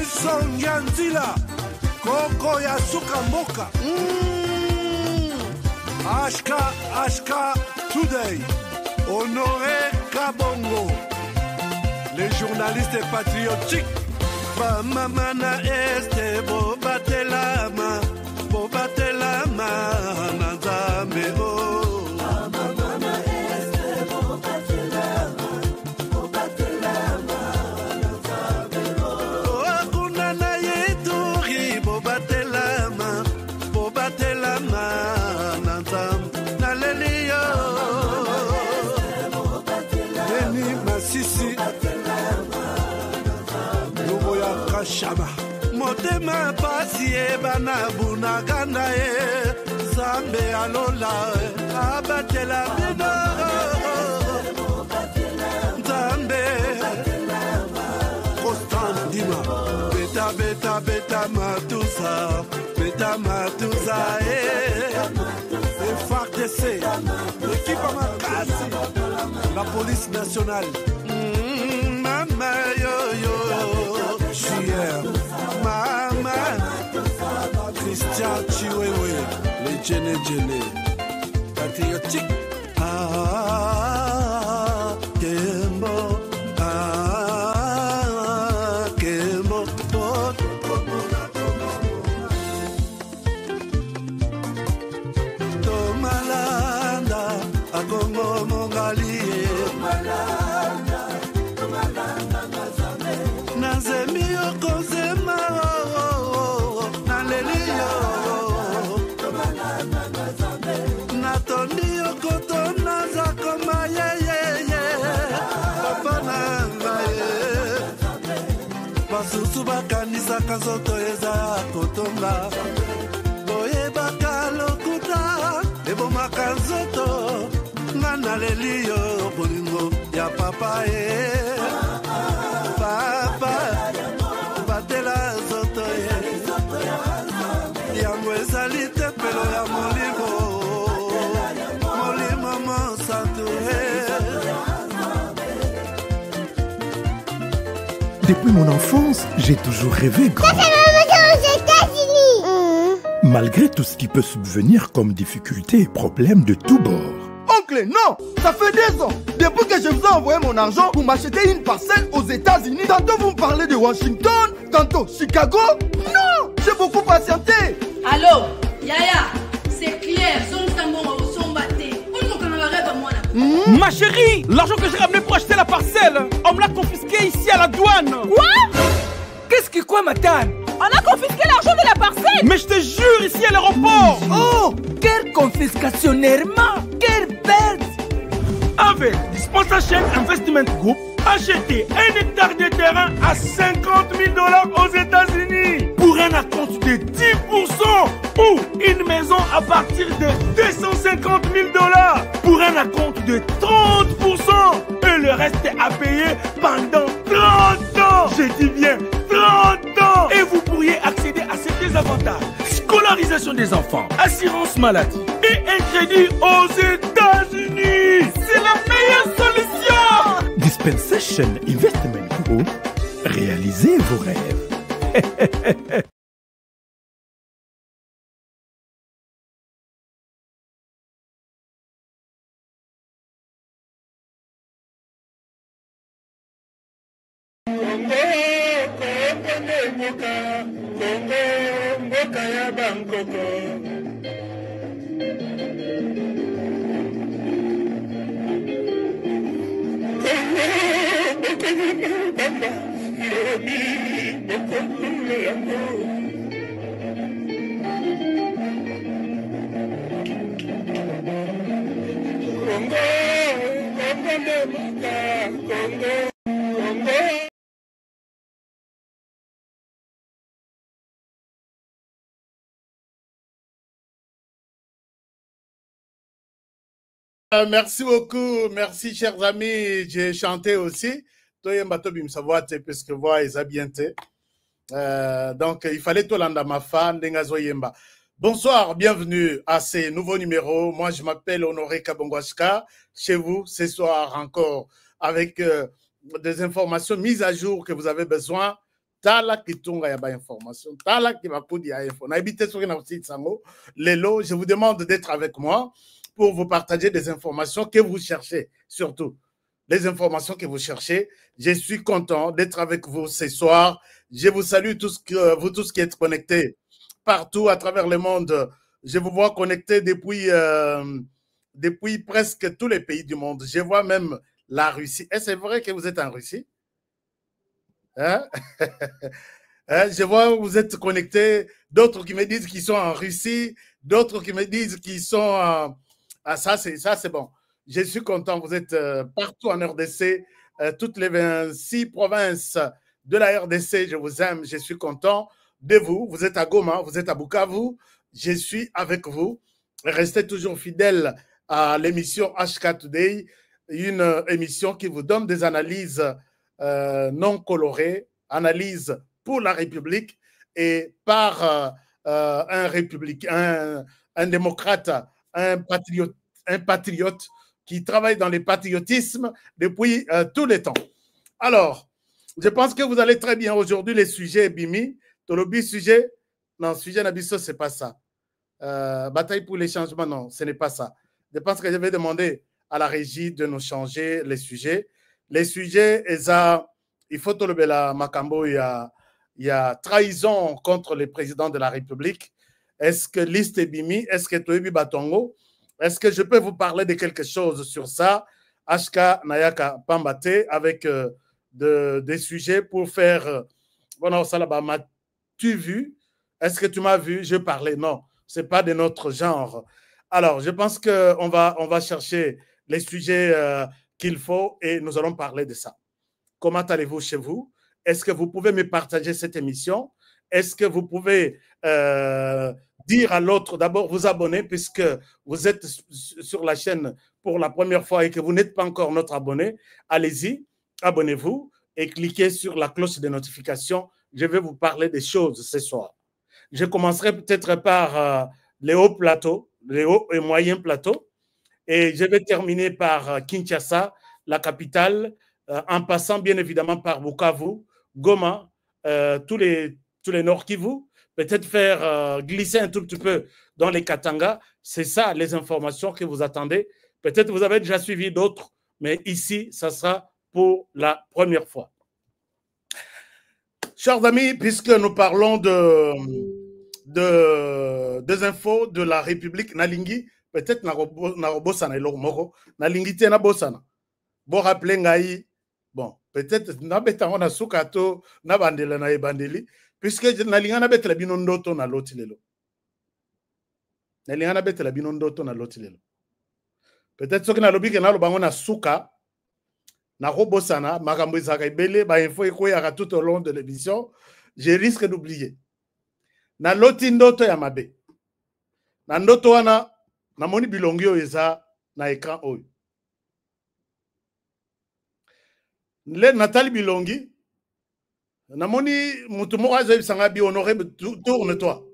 Sonyanzila, Koko ya Sukamboka. Ashka Today, Honoré Kabongo, les journalistes patriotiques. Bamamana este bobatelama, Nazambe o. Bamamana este bobatelama, Nazambe o. Akuna na yeturi bobatelama, Nazambe nalelio. Beni Masisi. Shaba motema pasi bana bunagana zambe alola abatela bino zambe Constant Dima beta matusa FARDC l'équipe à Makassi la police nationale mama yo Mama Christian Chiwewe les Djene patriotique Kembo Kembo Tomalanda Akongo Mongali Nazemi Kozema Nalelio Natoni Okotona Zakoma Papa Nangaye Basusu Bakanisa Kazoto Eza Kotonga Boye Bakalokuta Ebo Makazoto Nanalelio Bolingo Ya Papa Papa batela zoto ya mwezali te pelo ya molimo monsanto. Depuis mon enfance, j'ai toujours rêvé grand. aux États-Unis. Malgré tout ce qui peut subvenir comme difficultés et problèmes de tous bords. Oncle, non, ça fait 2 ans. Depuis que je vous ai envoyé mon argent pour m'acheter une parcelle aux États-Unis, tantôt vous me parlez de Washington, tantôt Chicago. Non, j'ai beaucoup patienté. Allô, Yaya, c'est clair, Ma chérie, l'argent que j'ai ramené pour acheter la parcelle, on me l'a confisqué ici à la douane. Quoi? Qu'est-ce qui quoi, Matane? On a confisqué l'argent de la parcelle. Mais je te jure, ici à l'aéroport. Oh, quelle confiscationnairement, quelle bête. Avec Dispensation Investment Group, achetez 1 hectare de terrain à 50 000 $ aux États-Unis pour un acompte de 10% ou une maison à partir de 250 000 $ pour un acompte de 30% et le reste à payer pendant 30 ans. Je dis bien 30 ans. Et vous pourriez accéder à ces désavantages: scolarisation des enfants, assurance maladie et un crédit aux États-Unis. C'est la meilleure solution. Dispensation Investment Group, réalisez vos rêves. Merci beaucoup, merci chers amis. J'ai chanté aussi. Parce que voix est bien. Donc il fallait tout l'anda ma fan d'Engazo Yemba. Bonsoir, bienvenue à ces nouveaux numéros. Moi je m'appelle Honoré Kabongwashka. Chez vous ce soir encore avec des informations mises à jour que vous avez besoin tala kitunga ya ba information, tala ki bakudi ya info. Na ebite soki na site sango, lelo, je vous demande d'être avec moi pour vous partager des informations que vous cherchez, surtout les informations que vous cherchez. Je suis content d'être avec vous ce soir. Je vous salue vous tous qui êtes connectés partout à travers le monde. Je vous vois connectés depuis presque tous les pays du monde. Je vois même la Russie. Est-ce vrai que vous êtes en Russie? Hein? Je vois que vous êtes connectés. D'autres qui me disent qu'ils sont en Russie. D'autres qui me disent qu'ils sont... ça, c'est bon. Je suis content. Vous êtes partout en RDC. Toutes les 26 provinces de la RDC. Je vous aime. Je suis content de vous. Vous êtes à Goma. Vous êtes à Bukavu. Je suis avec vous. Restez toujours fidèles à l'émission HK Today, une émission qui vous donne des analyses non colorées, analyses pour la République et par un républicain, un démocrate, un patriote qui travaille dans le patriotisme depuis tous les temps. Alors, je pense que vous allez très bien aujourd'hui. Les sujets Bimi, Tolobi sujet, non, sujet Nabiso, c'est pas ça. Bataille pour les changements, non, ce n'est pas ça. Je pense que je vais demander à la régie de nous changer les sujets. Les sujets, il faut tout le bela Makambo, il y a trahison contre le président de la République. Est-ce que liste Bimi? Est-ce que Toebi Batongo? Est-ce que je peux vous parler de quelque chose sur ça? HK Nayaka Pambate avec des sujets pour faire. Bon, Salaba, m'as-tu vu? Est-ce que tu m'as vu? Je parlais. Non, ce n'est pas de notre genre. Alors, je pense qu'on va chercher les sujets qu'il faut et nous allons parler de ça. Comment allez-vous chez vous? Est-ce que vous pouvez me partager cette émission? Est-ce que vous pouvez dire à l'autre, d'abord vous abonner puisque vous êtes sur la chaîne pour la première fois et que vous n'êtes pas encore notre abonné? Allez-y, abonnez-vous et cliquez sur la cloche de notification. Je vais vous parler des choses ce soir. Je commencerai peut-être par les hauts plateaux, les hauts et moyens plateaux. Et je vais terminer par Kinshasa, la capitale, en passant bien évidemment par Bukavu, Goma, tous les Nord Kivu, peut-être faire glisser un tout petit peu dans les Katanga. C'est ça les informations que vous attendez. Peut-être vous avez déjà suivi d'autres, mais ici, ça sera pour la première fois. Chers amis, puisque nous parlons des infos de la République Nalingi, peut-être Narobosana et Lormoro, Nalingi Tena Bosana. Bon, rappelez Ngaï, bon, peut-être Nabetango na Sukato, Nabandela na Ebandeli, puisque Nalinga na betela binondoto na lotilelo. Nalinga na betela binondoto na lotilelo. Peut-être ce que na lobike na lobango na Suka, na Robosana, Makambo Izaka Ibele, ba info ekoyaka tout au long de l'émission, je risque d'oublier. Na loti ndoto ya mabe. Na ndoto wana, na moni bilongi oyo eza na écran oyo. Le Nathalie Bilongi, na moni mutu moko azo bisanga bi honoré tourne-toi.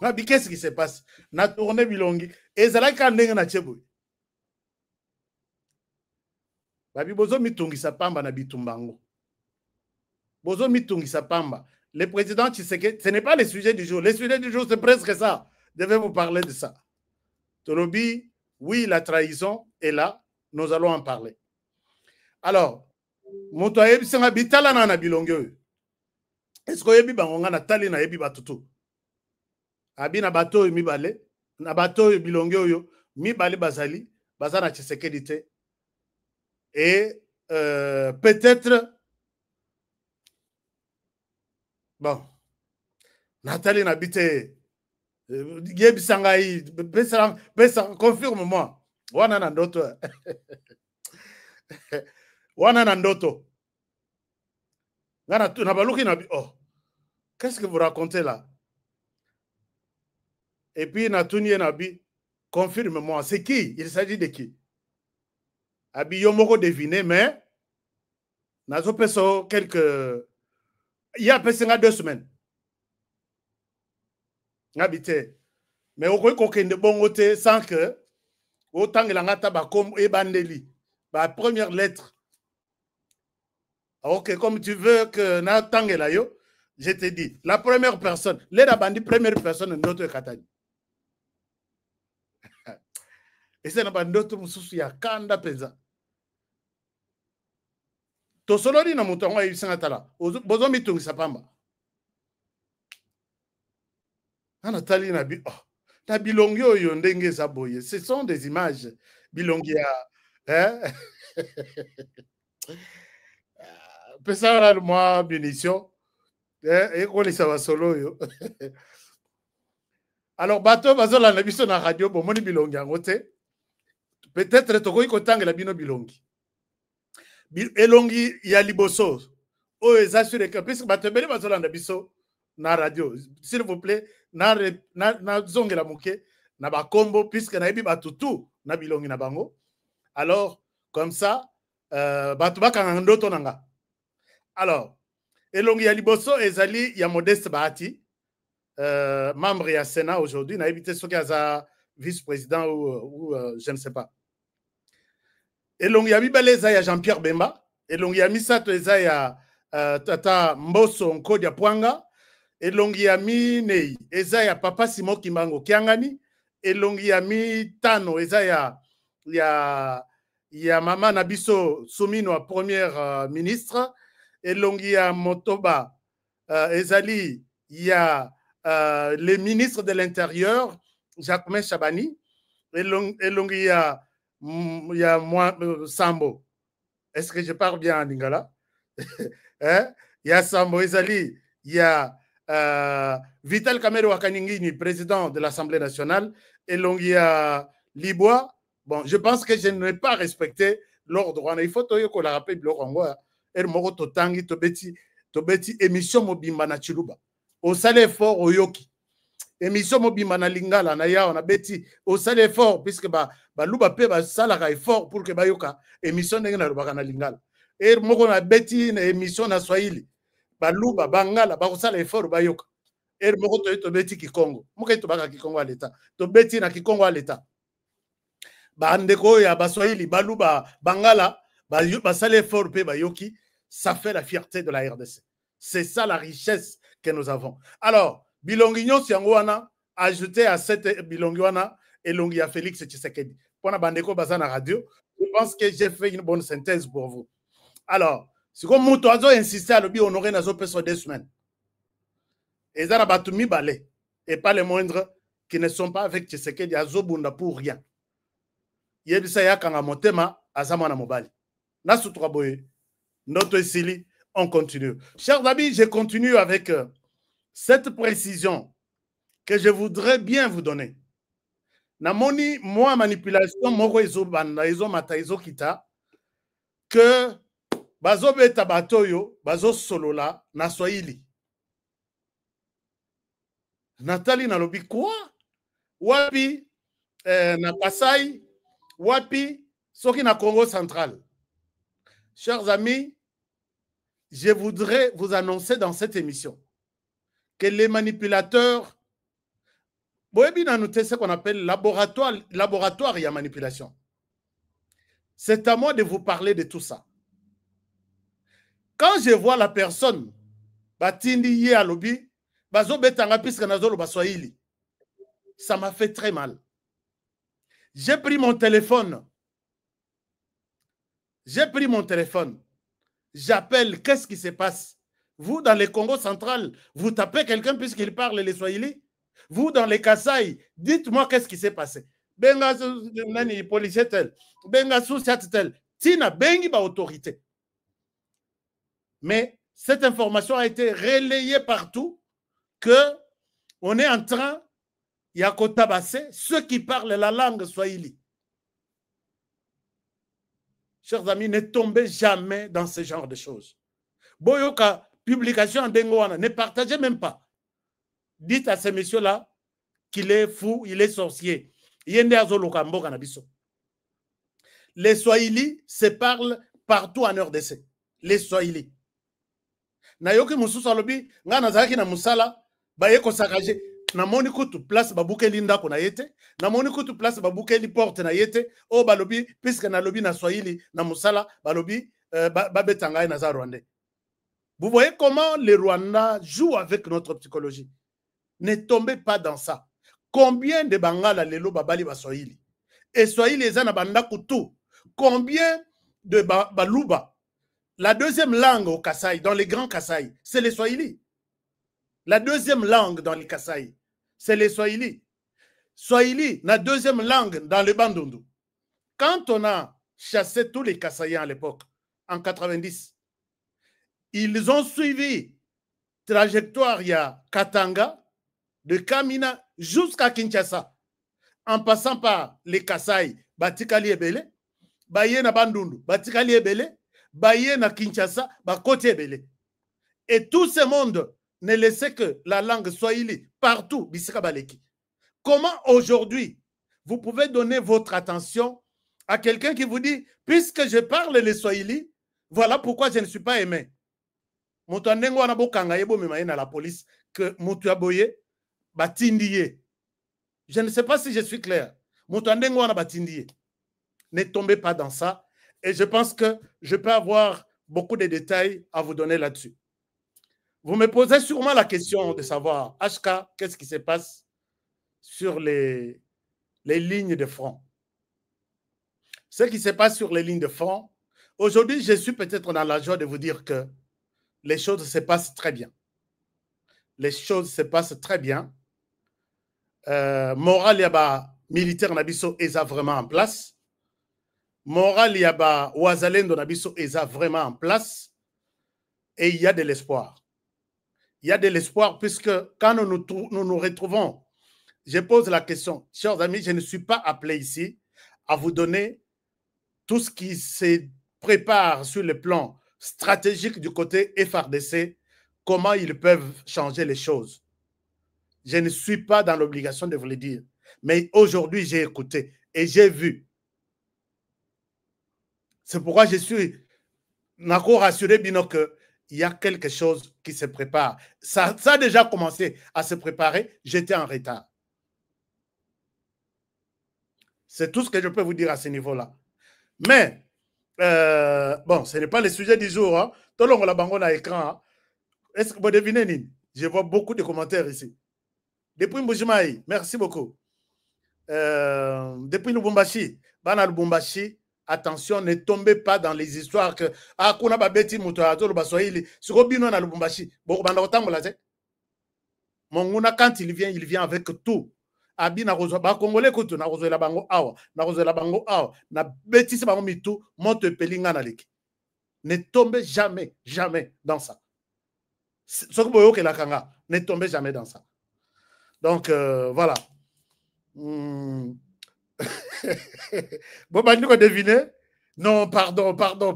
Ngabi qu'est-ce qui se passe? Na tourne Bilongi ezalaki ka ndenge na chebo. Babi bozo mitungisa pamba na bitumbango. Bozo mitungisa pamba. Le président Tshisekedi, ce n'est pas le sujet du jour. Le sujet du jour, c'est presque ça. Je vais vous parler de ça. Tolobi, oui, la trahison est là. Nous allons en parler. Alors, moto ayebi senga bitala na bilongo. Est-ce que yebi bangonga na tali na yebi batutu? Abi na bato mibale, na bato bilongo yo, mibale bazali, bazana Tshisekedi te. Et peut-être bon, Nathalie n'habite Yebi Sangaï, confirme-moi. Wana nandoto. Wana nandoto. Oh, qu'est-ce que vous racontez là? Et puis Natounie Nabi, confirme-moi. C'est qui? Il s'agit de qui? Abi Yomoko deviné, mais Nazo Peso quelques. Il y a presque 2 semaines. Habité. Mais au moins qu'on de bon côté sans que autant que l'angata comme ebandeli. Première lettre. Ok, comme tu veux que na tangela yo, je te dis, la première personne, les bandi première personne, notre Katani. Et c'est un autre mususu ya kanda peza. To solori na mutongo ya ibisanga tala. Bozo mitungi sapamba. Ana tali na bi na bilongi oyo ndenge za boye. Ce sont des images bilongi ya pesa la moi bénédiction. Et qu'on les va solo yo. Alors bato bazola na biso na radio bomoni bilongi yango te. Peut-être tokoki kotangela bino bilongi. Elongi ya liboso. O eza sur que puisque batebele bazolanda biso na radio. S'il vous plaît, na zongela muke na bakombo puisque na yebi batutu na bilongi na bango. Alors comme ça batu bakanga ndoto nanga. Alors elongi ya liboso ezali ya Modeste Bahati, membre ya Sénat aujourd'hui, na évité ce qu'il y a vice-président ou je ne sais pas. Elongi ya mibale eza ya Jean-Pierre Bemba, elongi ya misato eza ya Tata Mboso Nkodi ya Pwanga, elongi ya minei eza ya Papa Simo Kimbango Kiangani, elongi ya mitano eza ya Mama Nabiso Soumino première ministre, elongi ya Motoba ezali ya le ministre de l'Intérieur Jacques Chabani, elongi ya moi Sambo. Est-ce que je parle bien en lingala? Hein? Ya Sambo ezali ya Vital Kamerhe Wakaningini, président de l'Assemblée nationale, elongi ya Libois. Bon, je pense que je n'ai pas respecté l'ordre. Il faut que la rappelle le Congo. Er moko totangi tobeti émission mobimba na Chiluba. Au salaire fort au yoki. Émission mobimba na lingala na ya on a beti au salaire fort puisque ba luba pe ba salaka effort pour que ba yoka émission ndenge na lubaka na lingala. Er moko na beti na émission na Swahili. Ba luba bangala ba sala effort ba yoka. Er moko to beti Kikongo. Muka to baka Kikongo à l'état. To beti na Kikongo à l'état. Ba ndeko ya ba Swahili ba luba bangala ba sala effort pe ba yoki. Ça fait la fierté de la RDC. C'est ça la richesse que nous avons. Alors, Bilongignon Siangouana, ajouté à cette Bilongouana, et Longia Félix Tshisekedi. Pour la Bandeko Bazana Radio, je pense que j'ai fait une bonne synthèse pour vous. Alors, c'est comme Moutoazo insisté à l'objet honoré Nazo Peso 2 semaines. Et Zara Batumi Balé, et pas les moindres qui ne sont pas avec Tshisekedi à Zobunda pour rien. Yebisaya Kangamotema, Azamana Mobali. Nasu Traboye. Notre Sili, on continue. Chers amis, je continue avec cette précision que je voudrais bien vous donner. Namoni, moi, manipulation, moko ezo banda, ezo mata, ezo kita, que bazo beta batoyo, bazo solola, na Swahili. Nathalie nalobi quoi? Wapi, na Kasai, wapi, soki na Congo central. Chers amis, je voudrais vous annoncer dans cette émission que les manipulateurs, c'est ce qu'on appelle laboratoire et manipulation. C'est à moi de vous parler de tout ça. Quand je vois la personne, ça m'a fait très mal. J'ai pris mon téléphone. J'appelle, qu'est-ce qui se passe? Vous, dans le Congo central, vous tapez quelqu'un puisqu'il parle les Swahili. Vous, dans les Kasaï, dites-moi qu'est-ce qui s'est passé. Benga nani policier tel, benga sous-siat tel, tina bengi ba autorité. Mais cette information a été relayée partout que on est en train, il y a kotabase ceux qui parlent la langue Swahili. Chers amis, ne tombez jamais dans ce genre de choses. Boyoka, publication en Dengoana, ne partagez même pas. Dites à ces messieurs-là qu'il est fou, il est sorcier. Les Swahili se parlent partout en RDC. Les Swahili. Nayoki Moussous Alobi, Ngana Zaki na Moussala, Bayeko Sakaje, Namoni kutu place babuke linda ko na yete, namoni kutu place babuke li porte na yete, o balobi puisque na lobi na Swahili na Musala balobi babetanga na za Rwanda. Vous voyez comment les Rwandais jouent avec notre psychologie. Ne tombez pas dans ça. Combien de Bangala lelo babali ba Swahili? Et Swahili ezana banda kutu. Combien de Baluba? La deuxième langue au Kasaï, dans les grands Kasaï, c'est les Swahili. La deuxième langue dans les Kasaï, c'est les Swahili. Swahili, la deuxième langue dans le Bandundu. Quand on a chassé tous les Kasaïens à l'époque, en 90, ils ont suivi trajectoire Katanga, de Kamina jusqu'à Kinshasa, en passant par les Kasaï, Batikali Ebele, Baye na Bandundu, Batikali Ebele, Baye na Kinshasa, Bakoti Ebele. Et tout ce monde ne laissait que la langue swahili partout, Bisika Baleki. Comment aujourd'hui vous pouvez donner votre attention à quelqu'un qui vous dit, puisque je parle le swahili, voilà pourquoi je ne suis pas aimé. La police que Moutouaboye batindiye. Je ne sais pas si je suis clair. Ne tombez pas dans ça. Et je pense que je peux avoir beaucoup de détails à vous donner là-dessus. Vous me posez sûrement la question de savoir, HK, qu'est-ce qui se passe sur les lignes de front. Ce qui se passe sur les lignes de front, aujourd'hui, je suis peut-être dans la joie de vous dire que les choses se passent très bien. Les choses se passent très bien. Moral yaba militaire nabiso eza vraiment en place. Moral yaba wazalendo nabiso eza vraiment en place. Et il y a de l'espoir. Il y a de l'espoir puisque quand nous nous retrouvons, je pose la question, chers amis, je ne suis pas appelé ici à vous donner tout ce qui se prépare sur le plan stratégique du côté FARDC, comment ils peuvent changer les choses. Je ne suis pas dans l'obligation de vous le dire. Mais aujourd'hui, j'ai écouté et j'ai vu. C'est pourquoi je suis rassuré, Bino, qu'il y a quelque chose qui se prépare. Ça a déjà commencé à se préparer. J'étais en retard. C'est tout ce que je peux vous dire à ce niveau-là. Mais, bon, ce n'est pas le sujet du jour. Hein. Tout le monde a bango à l'écran. Est-ce que vous devinez? Je vois beaucoup de commentaires ici. Depuis Mbujimaï, merci beaucoup. Depuis Lubumbashi, Bana Lubumbashi, attention, ne tombez pas dans les histoires que ah kuna babeti muto azolo baswahili sikobino na Lubumbashi. Bon banda otambola te. Monguna quand il vient avec tout. Abi na rozo ba congolais kutu na rozo la bango awa, na rozo la bango awa, na beti se bango mitu monte pelinga na leki. Ne tombez jamais, jamais dans ça. Ce que boyo ke la kanga, ne tombez jamais dans ça. Donc, voilà. Bon, bah, nous, deviner. Non, pardon. Non.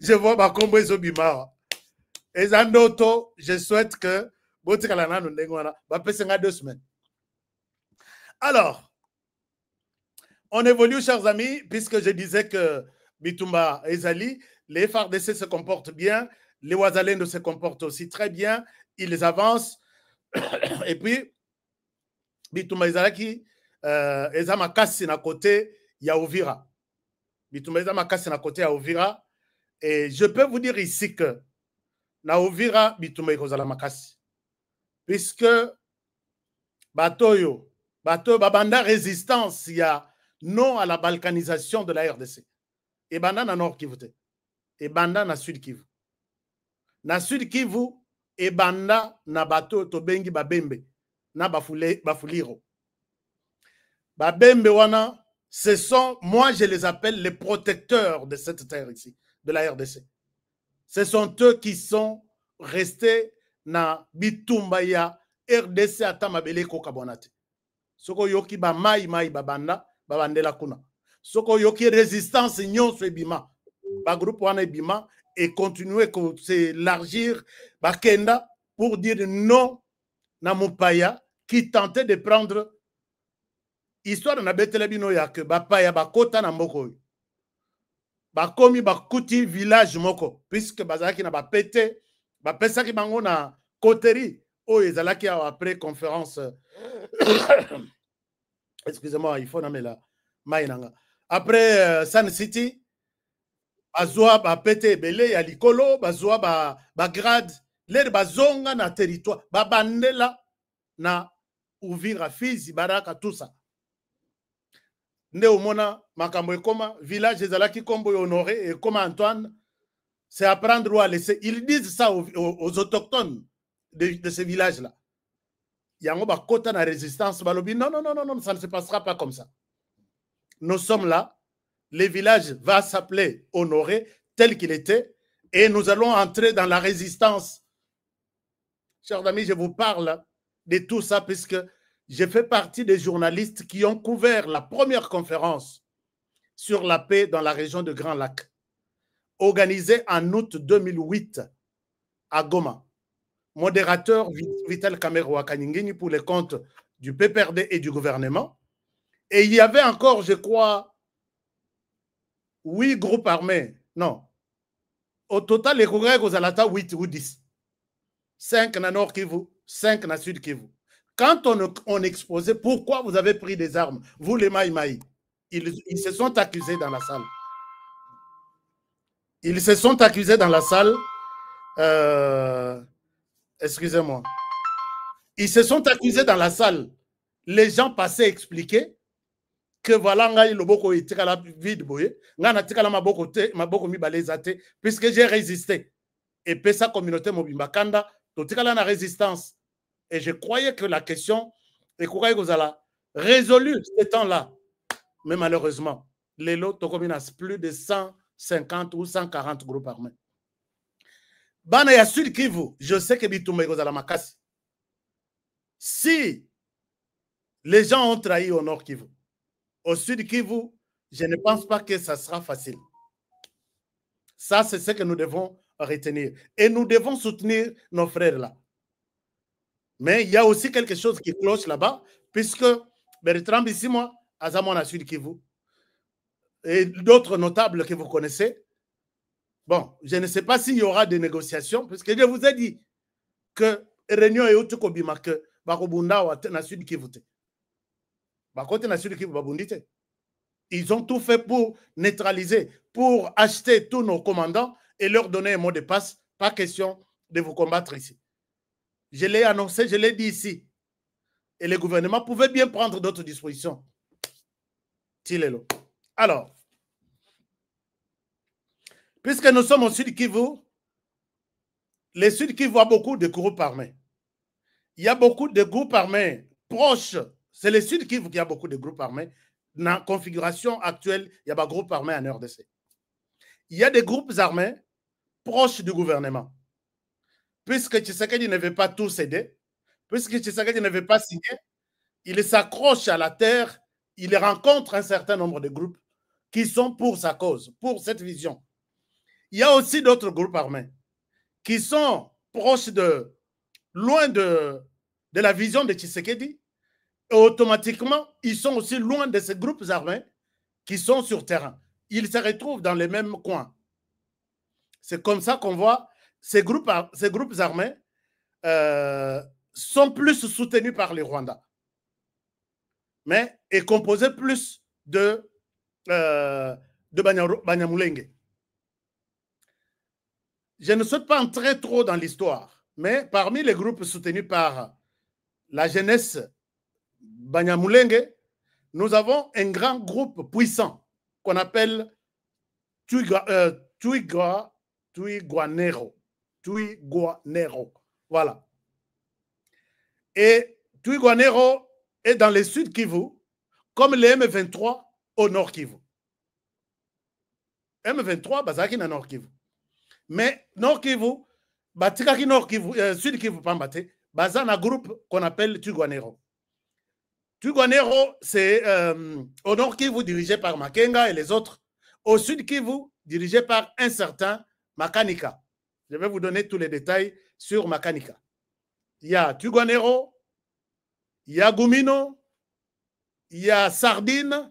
Je vois ma combo et Zobima. Et Zandoto, je souhaite que. Va passer 2 semaines. Alors, on évolue, chers amis, puisque je disais que Bitumba et Zali, les FARDC se comportent bien, les Ouazalendo se comportent aussi très bien. Ils avancent. Et puis, Bitumba Izalaki, Ezama Kassi na côté, il y a Ouvira. Bitumba Ezama Kassi na côté, il y a Ouvira. Et je peux vous dire ici que, na Ouvira, Bitumba Ikozala Makassi. Puisque, Batoyo, Babanda résistance, il y a non à la balkanisation de la RDC. Et Banda na Nord Kivu. Et Banda na Sud Kivu. Na Sud Kivu, et banda na bato tobengi babembe na bafuliro. Babembe wana, ce sont, moi je les appelle les protecteurs de cette terre ici, de la RDC. Ce sont eux qui sont restés na bitumba ya RDC atamabele ko kabonate. Soko yoki ba mai babanda, babandela kuna. Soko yoki résistance nyonso ebima. Ba groupe wana ebima. Et continuer à s'élargir, Bakenda, pour dire non à Moupaya, qui tentait de prendre histoire de Betelebino Yak, Bapaya, Bakota Namoko. Bakomi, Bakuti, village Moko, puisque Bazaki n'a pas pété, Bapesaki Bango na Koteri, oh, Ezalaki après conférence. Excusez-moi, il faut nommer la Maïnanga. Après Sun City, bazwa bapete ebele ya likolo, bazwa bagrade, lere bazonga na territoire, babandela na Uvira, Fizi, Baraka, tout ça. Nde omona makambo ekoma, village ezalaki kombo honoré et comme Antoine, c'est à prendre ou à laisser. Ils disent ça aux autochtones de ces villages-là. Yango ba kota na résistance, balobi, non, non, non, non, non, ça ne se passera pas comme ça. Nous sommes là, le village va s'appeler Honoré tel qu'il était, et nous allons entrer dans la résistance. Chers amis, je vous parle de tout ça puisque je fais partie des journalistes qui ont couvert la première conférence sur la paix dans la région de Grand Lac, organisée en août 2008 à Goma. Modérateur Vital Kamero Kaningini pour les comptes du PPRD et du gouvernement. Et il y avait encore, je crois, 8 groupes armés. Non. Au total, les Kougaïs aux Alata, 8 ou 10. 5 na Nord Kivu, 5 na Sud Kivu. Quand on exposait pourquoi vous avez pris des armes, vous les Maïmaï, ils se sont accusés dans la salle. Ils se sont accusés dans la salle. Excusez-moi. Ils se sont accusés dans la salle. Les gens passaient expliquer que voilà, ngai loboko itikala vide boye, ngana tikala maboko mi balezate, puisque j'ai résisté. Et puis sa communauté mobimbakanda, to tikala na résistance. Et je croyais que la question, et que vous allez résolu ce temps-là. Mais malheureusement, les lots tokominas plus de 150 ou 140 groupes armés. Bana ya Sud Kivu, je sais que Bitumba Gozala Makasi. Si les gens ont trahi au Nord Kivu, au Sud Kivu, je ne pense pas que ça sera facile. Ça, c'est ce que nous devons retenir. Et nous devons soutenir nos frères là. Mais il y a aussi quelque chose qui cloche là-bas, puisque Bertrand Bissimo, Azamon à Sud Kivu, et d'autres notables que vous connaissez. Bon, je ne sais pas s'il y aura des négociations, puisque je vous ai dit que Réunion et Outuko Bima, que Bakobunda ou na Sud Kivu. Bakote na Sud Kivu Babundite. Ils ont tout fait pour neutraliser, pour acheter tous nos commandants et leur donner un mot de passe. Pas question de vous combattre ici. Je l'ai annoncé, je l'ai dit ici. Et le gouvernement pouvait bien prendre d'autres dispositions. Tilelo. Alors, puisque nous sommes au Sud Kivu, le Sud Kivu a beaucoup de groupes armés. Il y a beaucoup de groupes armés proches. C'est le Sud Kivu qui a beaucoup de groupes armés. Dans la configuration actuelle, il y a des groupes armés en RDC. Il y a des groupes armés proches du gouvernement. Puisque Tshisekedi ne veut pas tout céder, puisque Tshisekedi ne veut pas signer, il s'accroche à la terre, il rencontre un certain nombre de groupes qui sont pour sa cause, pour cette vision. Il y a aussi d'autres groupes armés qui sont proches loin de la vision de Tshisekedi, et automatiquement, ils sont aussi loin de ces groupes armés qui sont sur terrain. Ils se retrouvent dans les mêmes coins. C'est comme ça qu'on voit ces groupes armés sont plus soutenus par les Rwandais, mais est composé plus de Banyamulenge. Je ne souhaite pas entrer trop dans l'histoire, mais parmi les groupes soutenus par la jeunesse Banyamulenge, nous avons un grand groupe puissant qu'on appelle Twigwanero. Voilà. Et Twigwanero est dans le Sud Kivu, comme le M23 au Nord Kivu. M23, bazaki na Nord Kivu. Mais Nord Kivu, batikaki Nord Kivu, Sud Kivu pambate, baza na groupe qu'on appelle Twigwanero. Twigwanero, c'est au Nord Kivu dirigé par Makenga et les autres. Au Sud Kivu, dirigé par un certain Makanika. Je vais vous donner tous les détails sur Makanika. Il y a Twigwanero, il y a Gumino, il y a Sardine,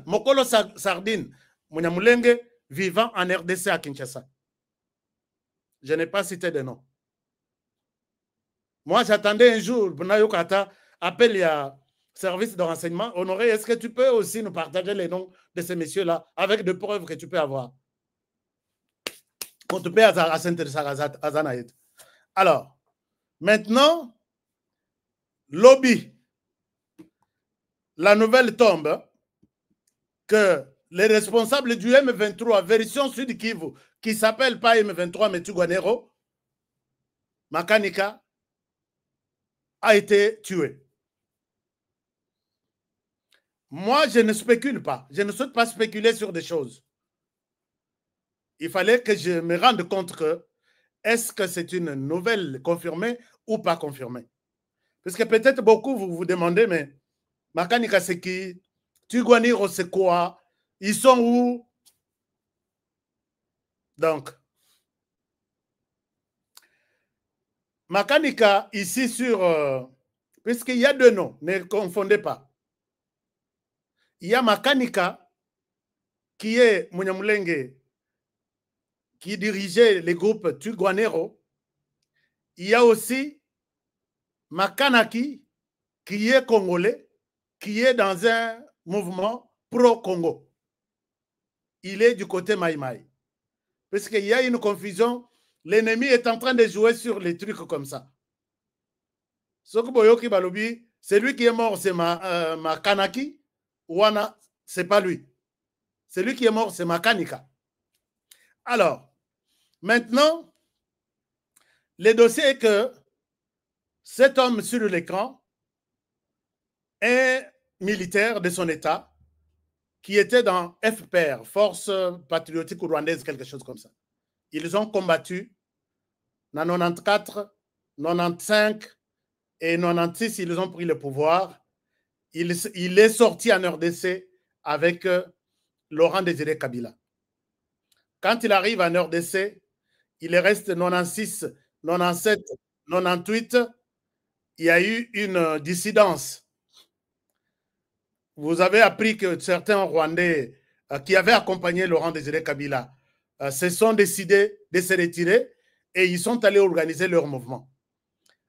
Mokolo Sardine, Munyamulenge, vivant en RDC à Kinshasa. Je n'ai pas cité de nom. Moi, j'attendais un jour, Bunayokata, appelle le service de renseignement. Honoré, est-ce que tu peux aussi nous partager les noms de ces messieurs-là avec des preuves que tu peux avoir? Alors, maintenant, lobby. La nouvelle tombe que les responsables du M23, version Sud Kivu, qui s'appelle pas M23 mais Tuguanero, Makanika, a été tué. Moi, je ne spécule pas. Je ne souhaite pas spéculer sur des choses. Il fallait que je me rende compte que est-ce que c'est une nouvelle confirmée ou pas confirmée? Parce que peut-être beaucoup vous vous demandez, mais Makanika c'est qui? Tuguanero c'est quoi? Ils sont où? Donc, Makanika ici sur... puisqu'il y a deux noms, ne confondez pas. Il y a Makanika qui est Munyamulenge, qui dirigeait les groupes Tuguanero. Il y a aussi Makanaki, qui est congolais, qui est dans un mouvement pro-Congo. Il est du côté Maïmaï. Parce qu'il y a une confusion. L'ennemi est en train de jouer sur les trucs comme ça. C'est lui qui est mort, c'est Makanaki. Wana, c'est pas lui. Celui qui est mort, c'est Makanika. Alors, maintenant, le dossier est que cet homme sur l'écran est militaire de son État qui était dans FPR, Force Patriotique Rwandaise, quelque chose comme ça. Ils ont combattu en 94, 95 et 96, ils ont pris le pouvoir. Il est sorti en RDC avec Laurent Désiré Kabila. Quand il arrive en RDC, il reste 96, 97, 98. Il y a eu une dissidence. Vous avez appris que certains Rwandais qui avaient accompagné Laurent Désiré Kabila se sont décidés de se retirer et ils sont allés organiser leur mouvement.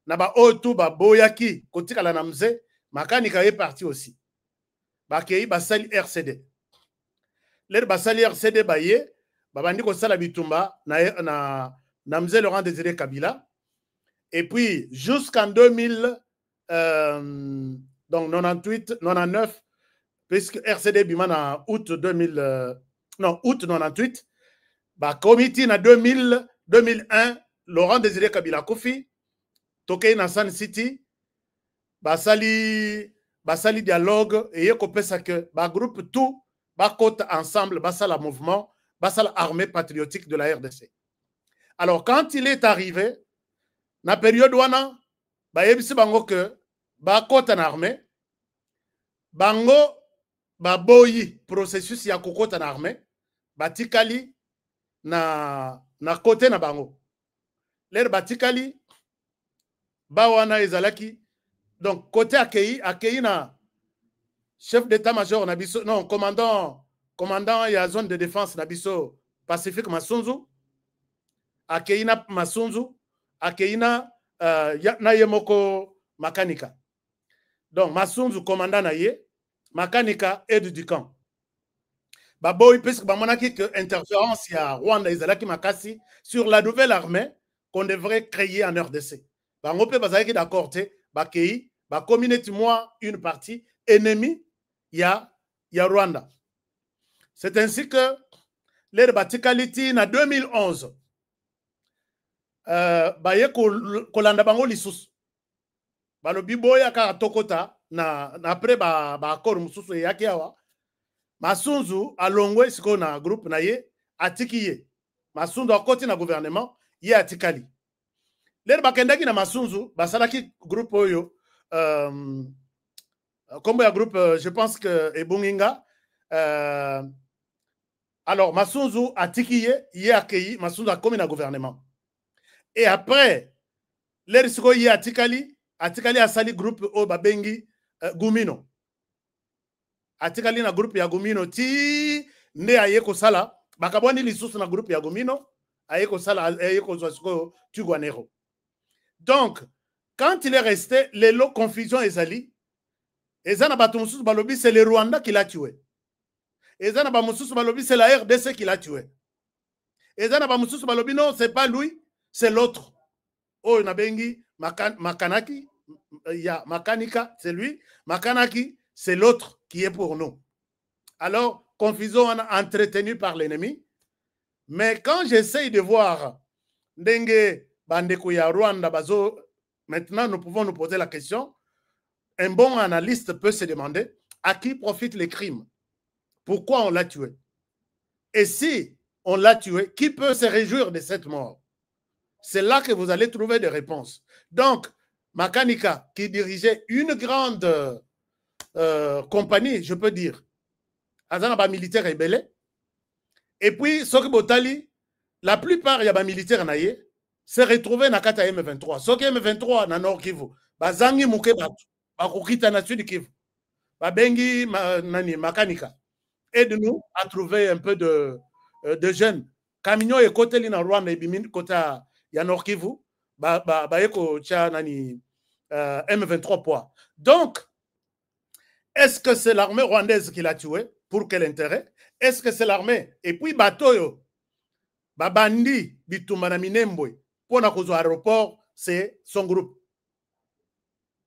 Naba Otuba Boyaki, Kotika Lanamze, Makanika est parti aussi. Bakei Basali RCD. Les Basali RCD Baye, Babandiko Salabitumba, Namze Laurent Désiré Kabila. Et puis, jusqu'en 2000, donc 98, 99, puisque RCD Biman en août 2000, non, août 98, bah, comité en 2000, 2001, Laurent Désiré Kabila Kofi, Tokei na Sun City, basali dialogue et ça que ba groupe tout ba côte ensemble basala mouvement basala armée patriotique de la RDC. Alors quand il est arrivé na période wana ba yebisi bango que ba côte en armée bango ba boyi processus ya kokota en armée batikali na côté na bango l'air batikali ba wana ezalaki. Donc, côté accueilli na chef d'état-major, non, commandant y a zone de défense, Nabiso Pacifique Masunzu, accueilli na Masunzu, accueilli na Yemoko Makanika. Donc, Masunzu, commandant na ye, Makanika, aide du camp. Baboy, puisque Bamonaki que interférence, il y a Rwanda, Izalaki Makasi, sur la nouvelle armée qu'on devrait créer en RDC. Bangope Bazaki d'accord, Bakei, ba communauté moi une partie ennemie, il y a Rwanda. C'est ainsi que les Batikaliti en 2011 baye kolanda bango lisusu. Ba lobi boya ka tokota na après ba accord mususu yaki awa. Masunzu alongwe siko na groupe na ye atikiye. Masunzu akoti na gouvernement ye atikali. Les bakendaki na Masunzu basalaki groupe oyo comme il y a groupe, je pense que Ebunginga. Alors, Masunzu a tikiye, il a accueilli, Masunzu a commis un gouvernement. Et après, l'Erisiko y a tikali a sali groupe au Babengi Gumino. A tikali na groupe ya Gumino ti ne a yeko sala, bakabwani lisusu na groupe ya Gumino, a yeko sala, a yeko zosko Tuguanero. Donc, quand il est resté, les lots confusion ezali, ezana batumususu balobi c'est le Rwanda qui l'a tué. Ezana bamususu balobi c'est la RDC qui l'a tué. Et ça n'a pas moussous balobi, non, c'est pas lui, c'est l'autre. Oh, Nabengi, Makanaki, il y a Makanika, c'est lui. Makanaki, c'est l'autre qui est pour nous. Alors, confusion entretenue par l'ennemi. Mais quand j'essaye de voir Ndenge Bandekuya Rwanda Bazo, maintenant nous pouvons nous poser la question. Un bon analyste peut se demander à qui profitent les crimes? Pourquoi on l'a tué? Et si on l'a tué, qui peut se réjouir de cette mort? C'est là que vous allez trouver des réponses. Donc, Makanika, qui dirigeait une grande compagnie, je peux dire, Azanaba militaire rebelle, et puis, Soki Botali, la plupart il y a des militaires naïe, se retrouver dans Kata M23. Soki M23 dans Nord Kivu, Bazangi Mouke Batu, Bakukita na Sud Kivu, Babengi Makanika. Aide-nous à trouver un peu de jeunes. Kamino et côté li na Rwanda et Bimin côté ya Nord Kivu, Bayeko Tcha Nani M23 poids. Donc, est-ce que c'est l'armée rwandaise qui l'a tué? Pour quel intérêt? Est-ce que c'est l'armée? Et puis, Batoyo, Babandi, Bitumana Minembwe, pour l'aéroport, c'est son groupe.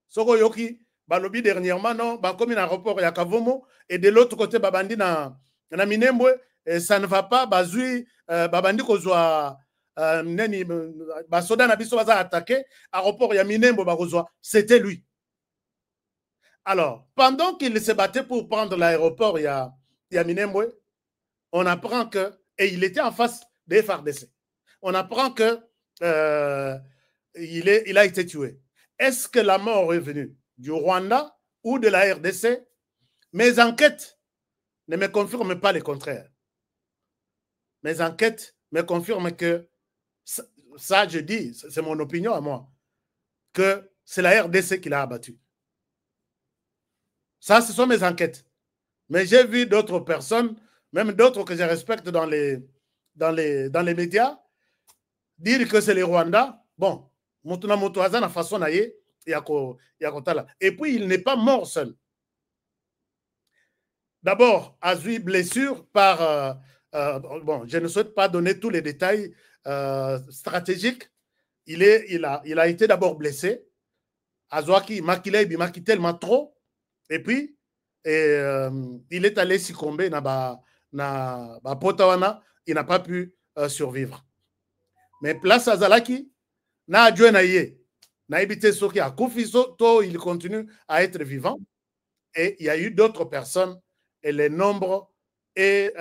Soko Yoki, Balobi dernièrement, non, comme un aéroport, il y a Kavomo, et de l'autre côté, Babandi na Minembwe, et ça ne va pas, Bazui, Babandi Kozwa, Neni, Basoda Nabiso Baza attaqué, aéroport, il y a Minembwe, Bakozwa, c'était lui. Alors, pendant qu'il se battait pour prendre l'aéroport, il y a Minembwe, on apprend que, et il était en face des FARDC, on apprend que il a été tué. Est-ce que la mort est venue du Rwanda ou de la RDC? Mes enquêtes ne me confirment pas le contraire. Mes enquêtes me confirment que, ça je dis, c'est mon opinion à moi, que c'est la RDC qui l'a abattu. Ça, ce sont mes enquêtes. Mais j'ai vu d'autres personnes, même d'autres que je respecte dans les médias, dire que c'est les Rwandais. Bon, la façon et puis, il n'est pas mort seul. D'abord, Azui blessure par... bon, je ne souhaite pas donner tous les détails stratégiques. Il a été d'abord blessé. Azouaki, il m'a tellement trop. Et puis, il est allé succomber dans Potawana, il n'a pas pu survivre. Mais place à Zalaki, il continue à être vivant. Et il y a eu d'autres personnes et le nombre est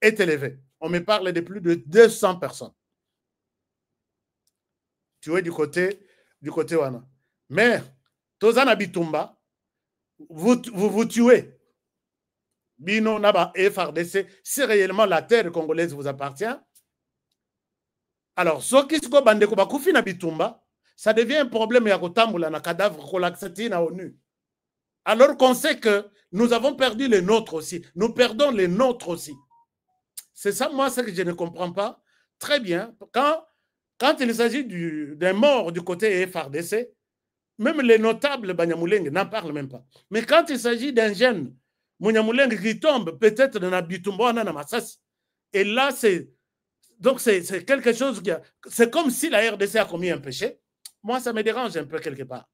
élevé. On me parle de plus de 200 personnes. Tu es du côté Wana. Mais, Tozana Bitumba, vous tuez. Bino Naba et FARDC, si réellement la terre congolaise vous appartient, alors, ce qui se bandeko bakufi na Bitumba, ça devient un problème ya kotambola na cadavre kolaksati na ONU. Alors qu'on sait que nous avons perdu les nôtres aussi. Nous perdons les nôtres aussi. C'est ça, moi, ce que je ne comprends pas. Très bien. Quand il s'agit d'un mort du côté FARDC, même les notables Banyamulenge n'en parlent même pas. Mais quand il s'agit d'un jeune Banyamulenge qui tombe peut-être dans la Bitumba, dans Massas, et là, donc c'est quelque chose c'est comme si la RDC a commis un péché. Moi, ça me dérange un peu quelque part.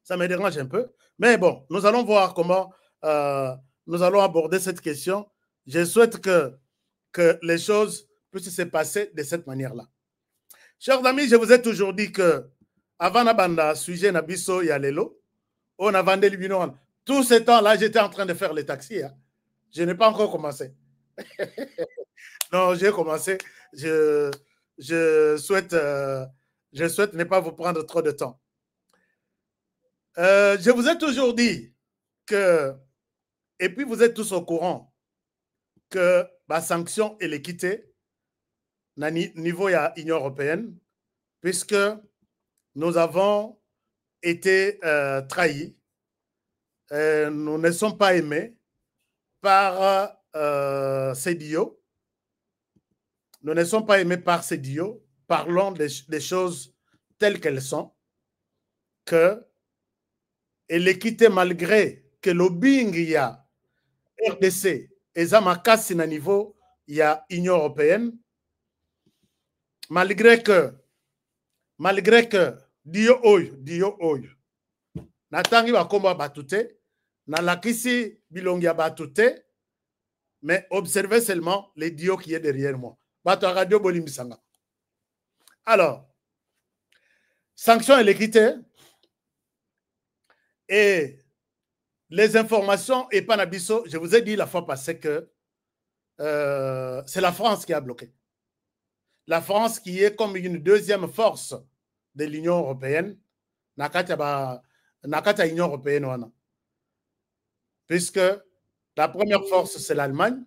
Ça me dérange un peu. Mais bon, nous allons voir comment nous allons aborder cette question. Je souhaite que les choses puissent se passer de cette manière-là. Chers amis, je vous ai toujours dit que avant la sujet Nabiso Yalelo, on a vendu le binon. Tout ce temps-là, j'étais en train de faire les taxis. Hein. Je n'ai pas encore commencé. Non, j'ai commencé. Je souhaite ne pas vous prendre trop de temps. Je vous ai toujours dit que, et puis vous êtes tous au courant, que la sanction et l'équité, au niveau de l'Union européenne, puisque nous avons été trahis, nous ne sommes pas aimés par CEDEAO. Nous ne sommes pas aimés par CEDEAO. Parlons des choses telles qu'elles sont. Et l'équité, malgré que le lobbying y a RDC et Zamakasi na niveau il y a Union européenne, malgré que Dio Oyo, natangi bakomba batute, nalakisi bilongi ya batute, mais observez seulement les Dio qui est derrière moi. Bato radio bolimisanga. Alors, sanctions et l'équité et les informations et Panabiso, je vous ai dit la fois passée que c'est la France qui a bloqué. La France qui est comme une deuxième force de l'Union européenne, Nakata Union européenne, puisque la première force c'est l'Allemagne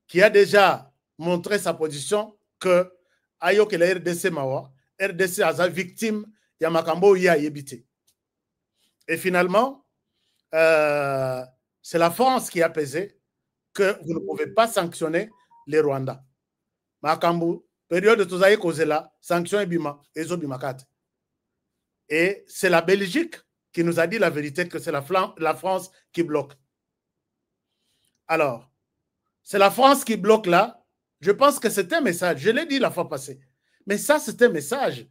qui a déjà montré sa position que ayo que la RDC mawa, RDC a sa victime Yamakambo ya yebité. Et finalement, c'est la France qui a pesé que vous ne pouvez pas sanctionner les Rwandais. Makambo, période de Tozaï Kozela, sanction et bima, ezo bimakat. Et c'est la Belgique qui nous a dit la vérité que c'est la France qui bloque. Alors, c'est la France qui bloque là. Je pense que c'est un message. Je l'ai dit la fois passée. Mais ça, c'est un message.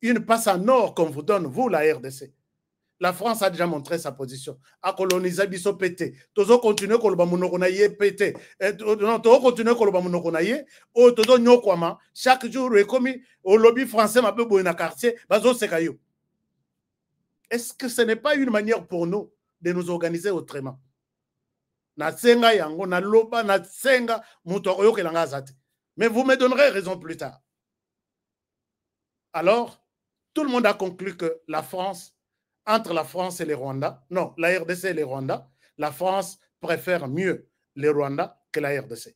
Une passe en or qu'on vous donne, vous, la RDC. La France a déjà montré sa position. A colonisé biso pété. Tozo continuer koloba munokonaye pété. Non, tozo continuer koloba munokonaye. O tozo nyokwama. Chaque jour, comme au lobby français, ma peu boina quartier, bazo sekayo. Est-ce que ce n'est pas une manière pour nous de nous organiser autrement? Na tsenga yango, na loba, na tsenga, mutoroyo kelanga azate. Mais vous me donnerez raison plus tard. Alors, tout le monde a conclu que la France, entre la France et les Rwandais, non, la RDC et les Rwandais, la France préfère mieux les Rwandais que la RDC.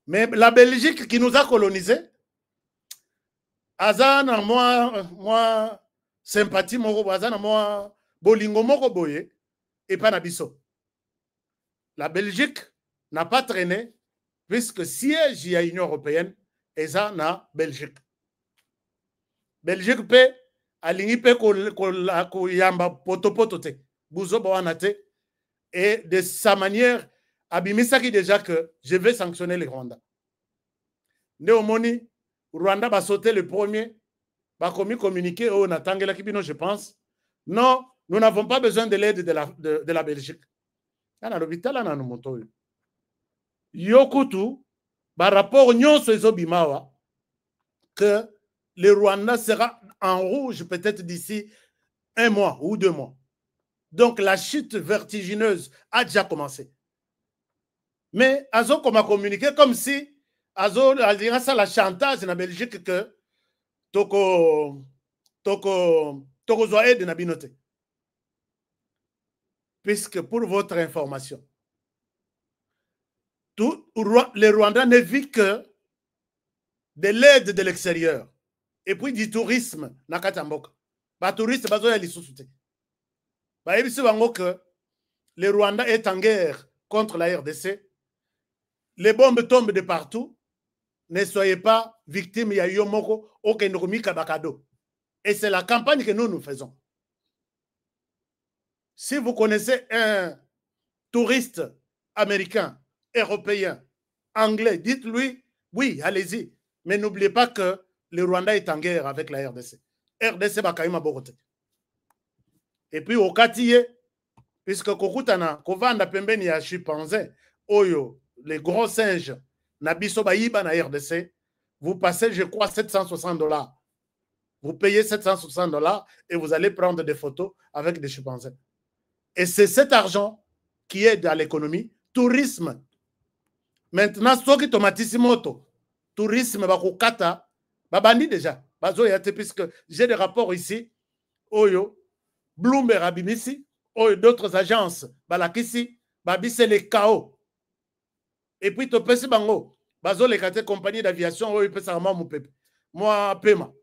Mais la Belgique qui nous a colonisés, Azana, moi, sympathie, Azana, moi, Bolingo, Moko Boye, et pas Nabiso. La Belgique n'a pas traîné, puisque siège il y a Union européenne, et ça n'a Belgique. Belgique peut alingi pe ko yamba poto te buzo bawanate et de sa manière abimisaki déjà que je vais sanctionner les Rwandais. Néomoni Rwanda va sauter le premier, va communiquer au Natangela Kibino, je pense. Non, nous n'avons pas besoin de l'aide de la Belgique. Yana l'hôpital ana numoto. Yokutu par rapport nyonso ezobimawa que le Rwanda sera en rouge peut-être d'ici 1 mois ou 2 mois. Donc la chute vertigineuse a déjà commencé. Mais Azo comme a communiqué comme si Azo a dit ça la chantage en Belgique que toko zoaide de Nabinote. Puisque pour votre information, les Rwandais ne vivent que de l'aide de l'extérieur. Et puis du tourisme, Nakatamboka. Ba tourisme, bazo ya lisusuté. Ba ebisi bango que le Rwanda est en guerre contre la RDC. Les bombes tombent de partout. Ne soyez pas victimes ya yomoko okendomi kabakado. Et c'est la campagne que nous faisons. Si vous connaissez un touriste américain, européen, anglais, dites-lui, oui, allez-y. Mais n'oubliez pas que le Rwanda est en guerre avec la RDC. RDC Bakaima Borote. Et puis au Katiye, puisque Kokutana, Kovanda Pembeni ya chimpanzé, Oyo, les gros singes, Nabiso Baïba na RDC, vous passez, je crois, $760. Vous payez $760 et vous allez prendre des photos avec des chimpanzés. Et c'est cet argent qui aide à l'économie. Tourisme. Maintenant, ce qui tomatissimoto, tourisme, bakukata, babandi déjà. Puisque j'ai des rapports ici, Oyo, Bloomberg Abimisi, Oyo, d'autres agences, Balakisi, Babi, c'est le chaos. Et puis, tu peux bango, Bazo, les quatre compagnies d'aviation, Oyo, Pessarama, Moupepe, moi, Pema.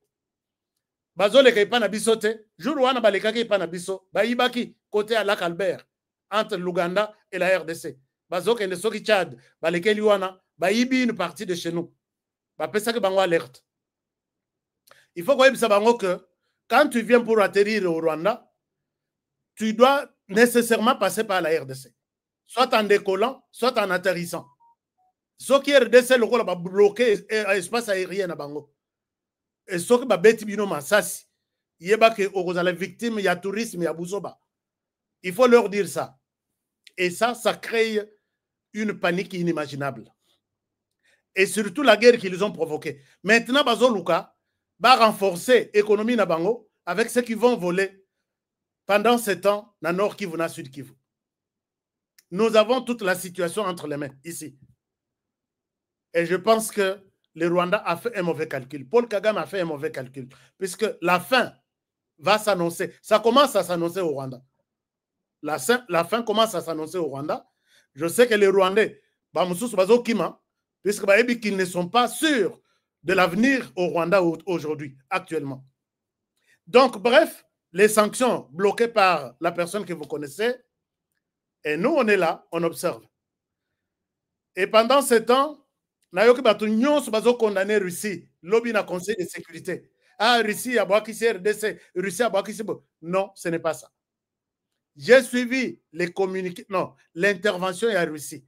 Bazo, les Kaipa Nabisote, jour où on a baleka Kaipa Nabiso, Baïbaki, côté à Lac Albert, entre l'Ouganda et la RDC. Bazo, qui est le Tchad, Baleka Liwana, Baïbi, une partie de chez nous. Bapesa que bango alerte. Il faut que quand tu viens pour atterrir au Rwanda, tu dois nécessairement passer par la RDC. Soit en décollant, soit en atterrissant. Ce qui est RDC, le rôle va bloquer l'espace aérien à Bango. Et ce qui va bêter bino masasi. Il y a que aux victimes, il y a tourisme, il y a Bouzoba. Il faut leur dire ça. Et ça crée une panique inimaginable. Et surtout la guerre qu'ils ont provoquée. Maintenant, Bazo Luka va renforcer l'économie na Bango avec ceux qui vont voler pendant ce temps dans Nord Kivu, dans Sud Kivu. Nous avons toute la situation entre les mains ici. Et je pense que le Rwanda a fait un mauvais calcul. Paul Kagame a fait un mauvais calcul. Puisque la fin va s'annoncer. Ça commence à s'annoncer au Rwanda. La fin commence à s'annoncer au Rwanda. Je sais que les Rwandais, puisqu'ils ne sont pas sûrs de l'avenir au Rwanda aujourd'hui, actuellement. Donc, bref, les sanctions bloquées par la personne que vous connaissez, et nous, on est là, on observe. Et pendant ce temps, Nayoki Batunyon Subazo condamné Russie, lobby na Conseil de sécurité. Ah, Russie a boakisi RDC, Russie a boakisi. Non, ce n'est pas ça. J'ai suivi les communiqués, non, l'intervention de la Russie.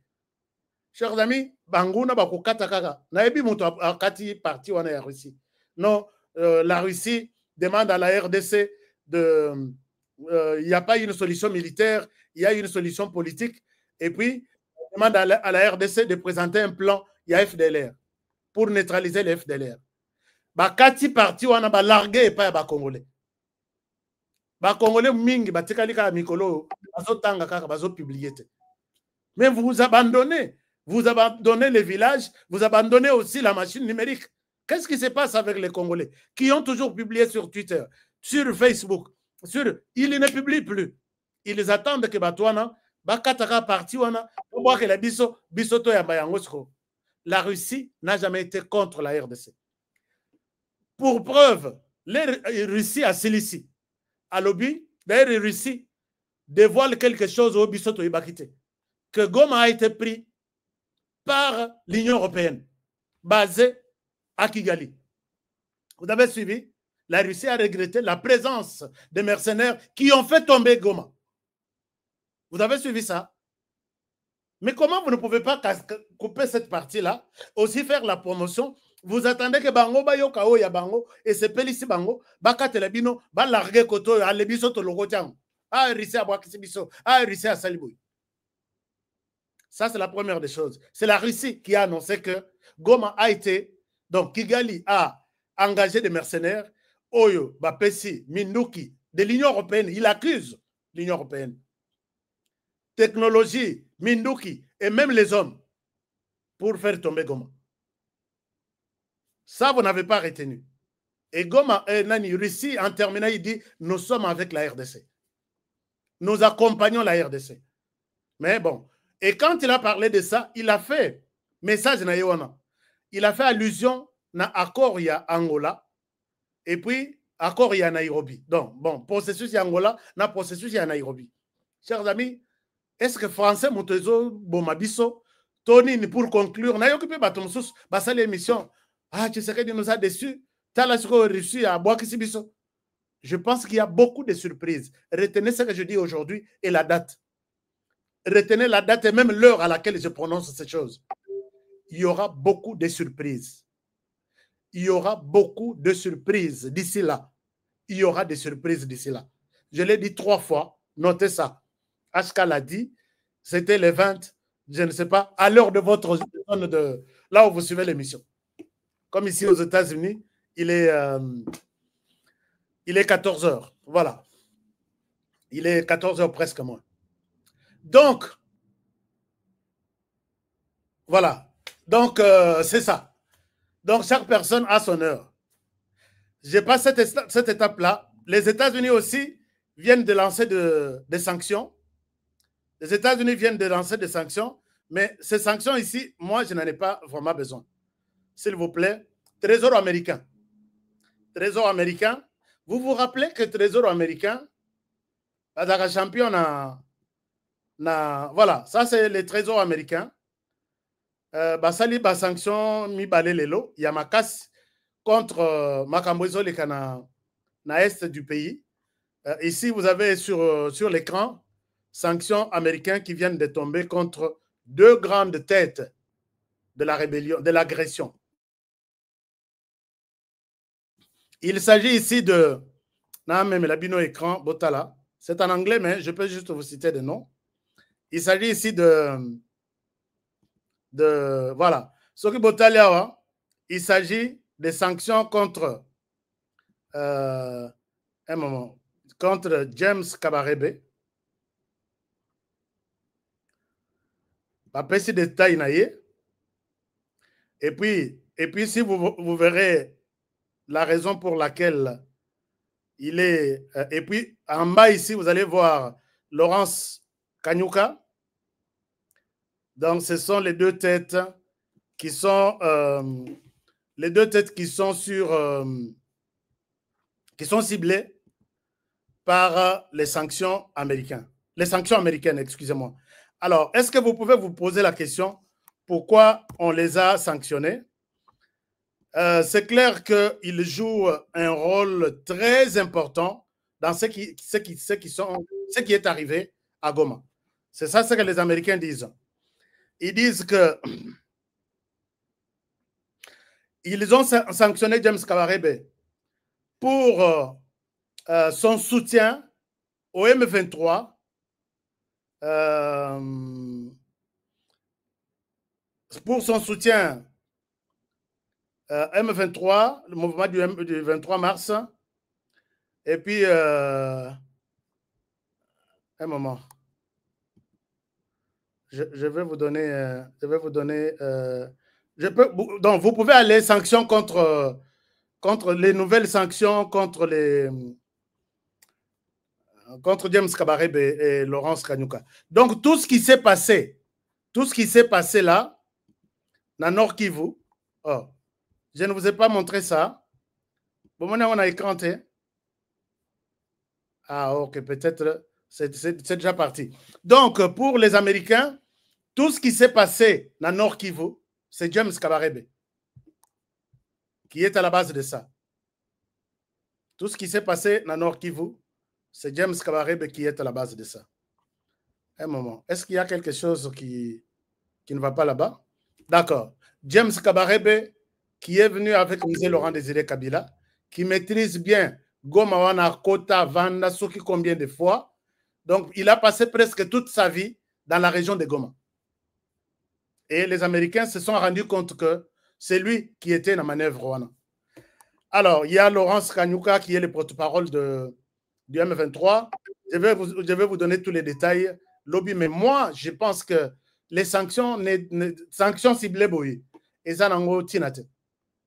Chers amis, Bangouna Bakukata Kaka, Naebi Mouto Akati parti en Russie. Non, la Russie demande à la RDC de. Il n'y a pas une solution militaire, il y a une solution politique. Et puis, on demande à la RDC de présenter un plan. Il y a FDLR pour neutraliser les FDLR. Bakati parti wana ba largué et pas ba Congolais. Ba Congolais mingi ba tikalika mikolo bazo tanga kaka bazo publier. Mais vous abandonnez les villages, vous abandonnez aussi la machine numérique. Qu'est-ce qui se passe avec les Congolais qui ont toujours publié sur Twitter, sur Facebook, ils ne publient plus. Ils attendent que Batouana bakataka parti wana pour voir que la bisoto ya bayangosko. La Russie n'a jamais été contre la RDC. Pour preuve, la Russie a Silici. À l'objet, la Russie dévoile quelque chose au Bisoto Ibakite. Que Goma a été pris par l'Union européenne, basée à Kigali. Vous avez suivi? La Russie a regretté la présence des mercenaires qui ont fait tomber Goma. Vous avez suivi ça? Mais comment vous ne pouvez pas couper cette partie-là, aussi faire la promotion? Vous attendez que Bango Bayoka Oya Bango et ce Pélissi Bango, Bakatelabino, Balargue Koto, Alebiso Tologotian, Ah, Rissi à Boakisibiso, Ah, Rissi à Salibouy. Ça, c'est la première des choses. C'est la Russie qui a annoncé que Goma a été, donc Kigali a engagé des mercenaires, Oyo, Bapesi, Minduki, de l'Union européenne. Il accuse l'Union européenne. Technologie, Minduki et même les hommes pour faire tomber Goma. Ça, vous n'avez pas retenu. Et Goma, Nani, Russie, en terminant, il dit, nous sommes avec la RDC. Nous accompagnons la RDC. Mais bon, et quand il a parlé de ça, il a fait message na Yoana. Il a fait allusion à l'accord ya Angola et puis accord ya Nairobi. Donc, bon, processus ya Angola, na processus ya Nairobi. Chers amis, est-ce que français Montezo Bomabiso, Tony, pour conclure, n'a occupé Batomsous, Bassa l'émission. Ah, tu sais qu'il nous a déçus. T'as la Russie à Boakisibiso. Je pense qu'il y a beaucoup de surprises. Retenez ce que je dis aujourd'hui et la date. Retenez la date et même l'heure à laquelle je prononce ces choses. Il y aura beaucoup de surprises. Il y aura beaucoup de surprises d'ici là. Il y aura des surprises d'ici là. Je l'ai dit 3 fois. Notez ça. HK l'a dit. C'était le 20, je ne sais pas, à l'heure de votre zone de là où vous suivez l'émission. Comme ici aux États-Unis, il est 14 h. Voilà. Il est 14 h presque moins. Donc, voilà. Donc, c'est ça. Donc, chaque personne a son heure. Je passe cette étape-là. Les États-Unis aussi viennent de lancer des sanctions. Les États-Unis viennent de lancer des sanctions. Mais ces sanctions ici, moi, je n'en ai pas vraiment besoin. S'il vous plaît, Trésor américain. Trésor américain. Vous vous rappelez que Trésor américain, la champion voilà, ça c'est le Trésor américain. Basali ba sanction mi balé lelo, il y a ma casse contre Makambozo le na est du pays. Ici vous avez sur l'écran sanctions américaines qui viennent de tomber contre 2 grandes têtes de la rébellion, de l'agression. Il s'agit ici de... Non, mais la bino écran, Botala. C'est en anglais, mais je peux juste vous citer des noms. Il s'agit ici de voilà. Ce qui Botala, il s'agit des sanctions contre un moment, contre James Kabarebe. Après, c'est des détails. Et puis, si vous verrez la raison pour laquelle il est... et puis, en bas ici, vous allez voir Laurence Kanyuka. Donc, ce sont les deux têtes qui sont... qui sont ciblées par les sanctions américaines. Les sanctions américaines, excusez-moi. Alors, est-ce que vous pouvez vous poser la question pourquoi on les a sanctionnés? C'est clair qu'ils jouent un rôle très important dans ce qui est arrivé à Goma. C'est ça ce que les Américains disent. Ils disent que ils ont sanctionné James Kabarebe pour son soutien au M23 pour son soutien M23, le mouvement du 23 mars. Et puis, un moment. Je vais vous donner... donc, vous pouvez aller sanctions contre les nouvelles sanctions contre James Kabarebe et Laurence Kanyuka. Donc, tout ce qui s'est passé là, dans Nord Kivu, oh, je ne vous ai pas montré ça. Bon, maintenant, on a écran. Ah, ok, peut-être c'est déjà parti. Donc, pour les Américains, tout ce qui s'est passé dans Nord Kivu, c'est James Kabarebe qui est à la base de ça. Tout ce qui s'est passé dans Nord Kivu, c'est James Kabarebe qui est à la base de ça. Un moment. Est-ce qu'il y a quelque chose qui ne va pas là-bas? D'accord. James Kabarebe qui est venu avec M. Laurent Désiré Kabila, qui maîtrise bien Goma, Wana, Kota, Vanda, Soki combien de fois. Donc, il a passé presque toute sa vie dans la région de Goma. Et les Américains se sont rendus compte que c'est lui qui était dans la manœuvre Wana. Alors, il y a Laurence Kanyuka qui est le porte-parole du M23. Je vais vous donner tous les détails. Lobby, mais moi, je pense que les sanctions ciblées, et ça n'a pas tinate.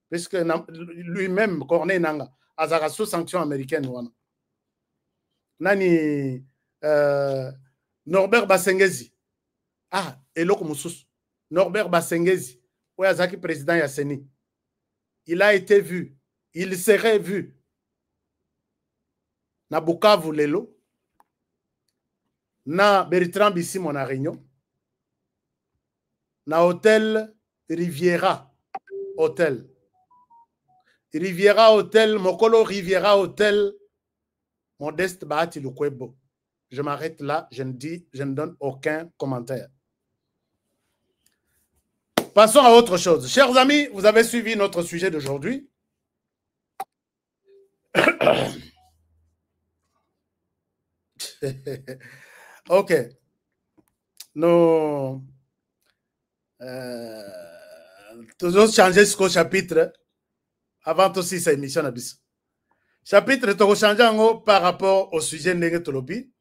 Puisque lui-même, Corneille Nanga, a sous sanctions américaines. Nani Norbert Basengezi. Ah, et l'autre Moussous. Norbert Basengezi, Ouazaki président Yasseni. Il a été vu. Il serait vu. Na Bukavu Lelo. Na Bertrand Bissimo na Réunion. Na hôtel Riviera Hôtel. Riviera Hôtel, Mokolo Riviera Hôtel, Modeste Bahati Lukwebo. Je m'arrête là, je ne donne aucun commentaire. Passons à autre chose. Chers amis, vous avez suivi notre sujet d'aujourd'hui. Ok. Nous toujours changer ce chapitre avant aussi cette émission. Chapitre to changer par rapport au sujet Negetolobi.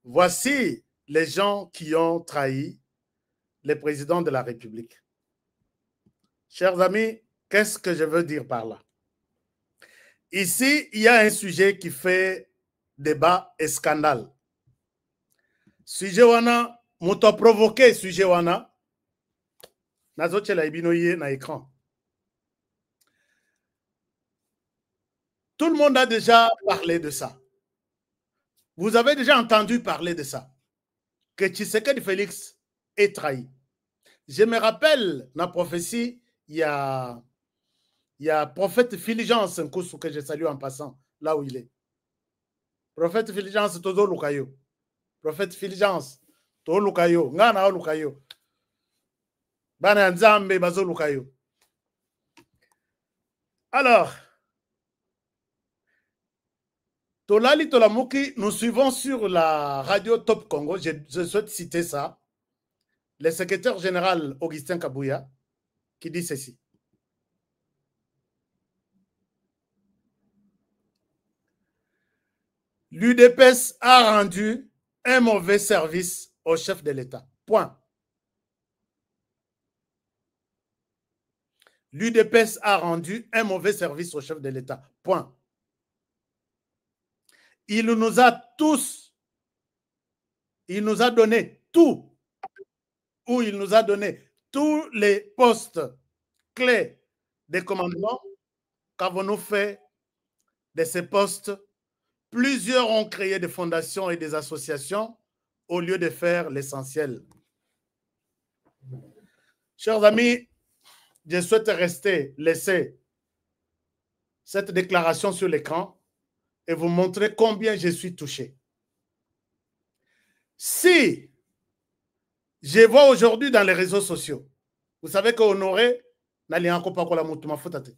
Voici les gens qui ont trahi le président de la République. Chers amis, qu'est-ce que je veux dire par là? Ici, il y a un sujet qui fait débat et scandale. Sujet wana, m'ont provoqué sujet wana. Nazoche la ibinoye na écran. Tout le monde a déjà parlé de ça. Vous avez déjà entendu parler de ça. Que Tshisekedi Félix est trahi. Je me rappelle la prophétie, il y a prophète Fulgence Nkusu que je salue en passant, là où il est. Prophète Fulgence Todo Lukayo. Prophète Fulgence Todo Lukayo. Ngana Lukayo. Bana Nzambe bazoluka yo. Alors, Tolali Tolamuki, nous suivons sur la radio Top Congo, je souhaite citer ça, le secrétaire général Augustin Kabouya, qui dit ceci. L'UDPS a rendu un mauvais service au chef de l'État. Point. L'UDPS a rendu un mauvais service au chef de l'État. Point. Il nous a tous, il nous a donné tout, ou il nous a donné tous les postes clés des commandements. Qu'avons-nous fait de ces postes? Plusieurs ont créé des fondations et des associations au lieu de faire l'essentiel. Chers amis, je souhaite laisser cette déclaration sur l'écran et vous montrer combien je suis touché. Si je vois aujourd'hui dans les réseaux sociaux, vous savez qu'Honoré n'a rien pas la moutuma fotate.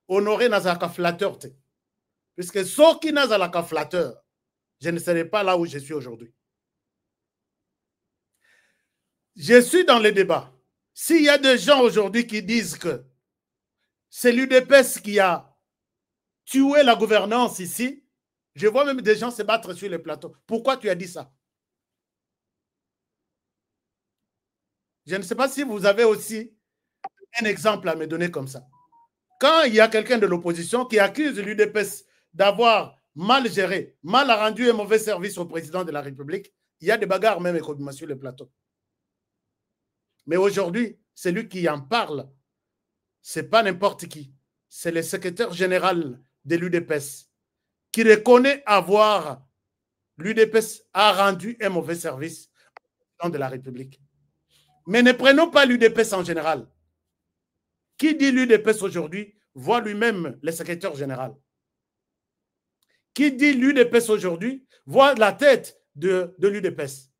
Honoré n'a pas flatteur. Puisque ceux qui n'a pas flatteur, je ne serai pas là où je suis aujourd'hui. Je suis dans les débats. S'il y a des gens aujourd'hui qui disent que c'est l'UDPS qui a tué la gouvernance ici, je vois même des gens se battre sur les plateaux. Pourquoi tu as dit ça? Je ne sais pas si vous avez aussi un exemple à me donner comme ça. Quand il y a quelqu'un de l'opposition qui accuse l'UDPS d'avoir mal géré, mal rendu un mauvais service au président de la République, il y a des bagarres même sur le plateau. Mais aujourd'hui, celui qui en parle, ce n'est pas n'importe qui. C'est le secrétaire général de l'UDPS qui reconnaît avoir l'UDPS a rendu un mauvais service au président de la République. Mais ne prenons pas l'UDPS en général. Qui dit l'UDPS aujourd'hui voit lui-même le secrétaire général. Qui dit l'UDPS aujourd'hui voit la tête de l'UDPS.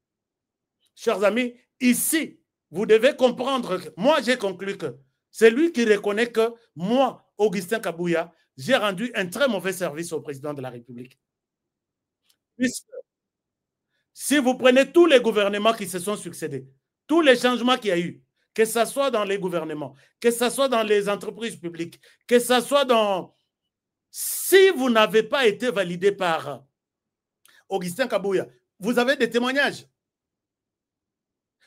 Chers amis, ici, vous devez comprendre que moi, j'ai conclu que c'est lui qui reconnaît que moi, Augustin Kabouya, j'ai rendu un très mauvais service au président de la République. Puisque si vous prenez tous les gouvernements qui se sont succédés, tous les changements qu'il y a eu, que ce soit dans les gouvernements, que ce soit dans les entreprises publiques, que ce soit dans... Si vous n'avez pas été validé par Augustin Kabouya, vous avez des témoignages.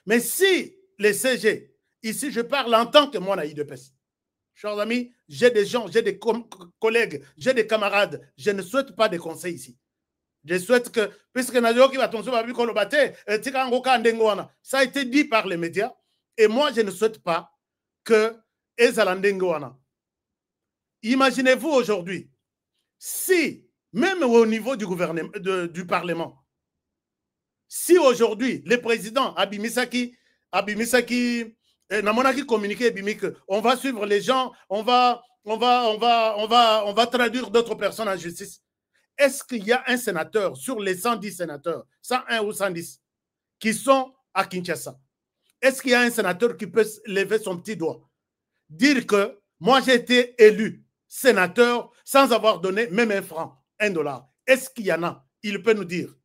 Mais si les CG, ici je parle en tant que moi, l'UDPS, chers amis, j'ai des gens, j'ai des collègues, j'ai des camarades, je ne souhaite pas des conseils ici. Je souhaite que, puisque ça a été dit par les médias, et moi je ne souhaite pas que imaginez-vous aujourd'hui, si, même au niveau du gouvernement, du Parlement, si aujourd'hui, le président Abimisaki, Namonaki communiqué, on va suivre les gens, on va traduire d'autres personnes en justice. Est-ce qu'il y a un sénateur sur les 110 sénateurs, 101 ou 110, qui sont à Kinshasa? Est-ce qu'il y a un sénateur qui peut lever son petit doigt, dire que moi j'ai été élu sénateur sans avoir donné même un franc, $1? Est-ce qu'il y en a? Il peut nous dire.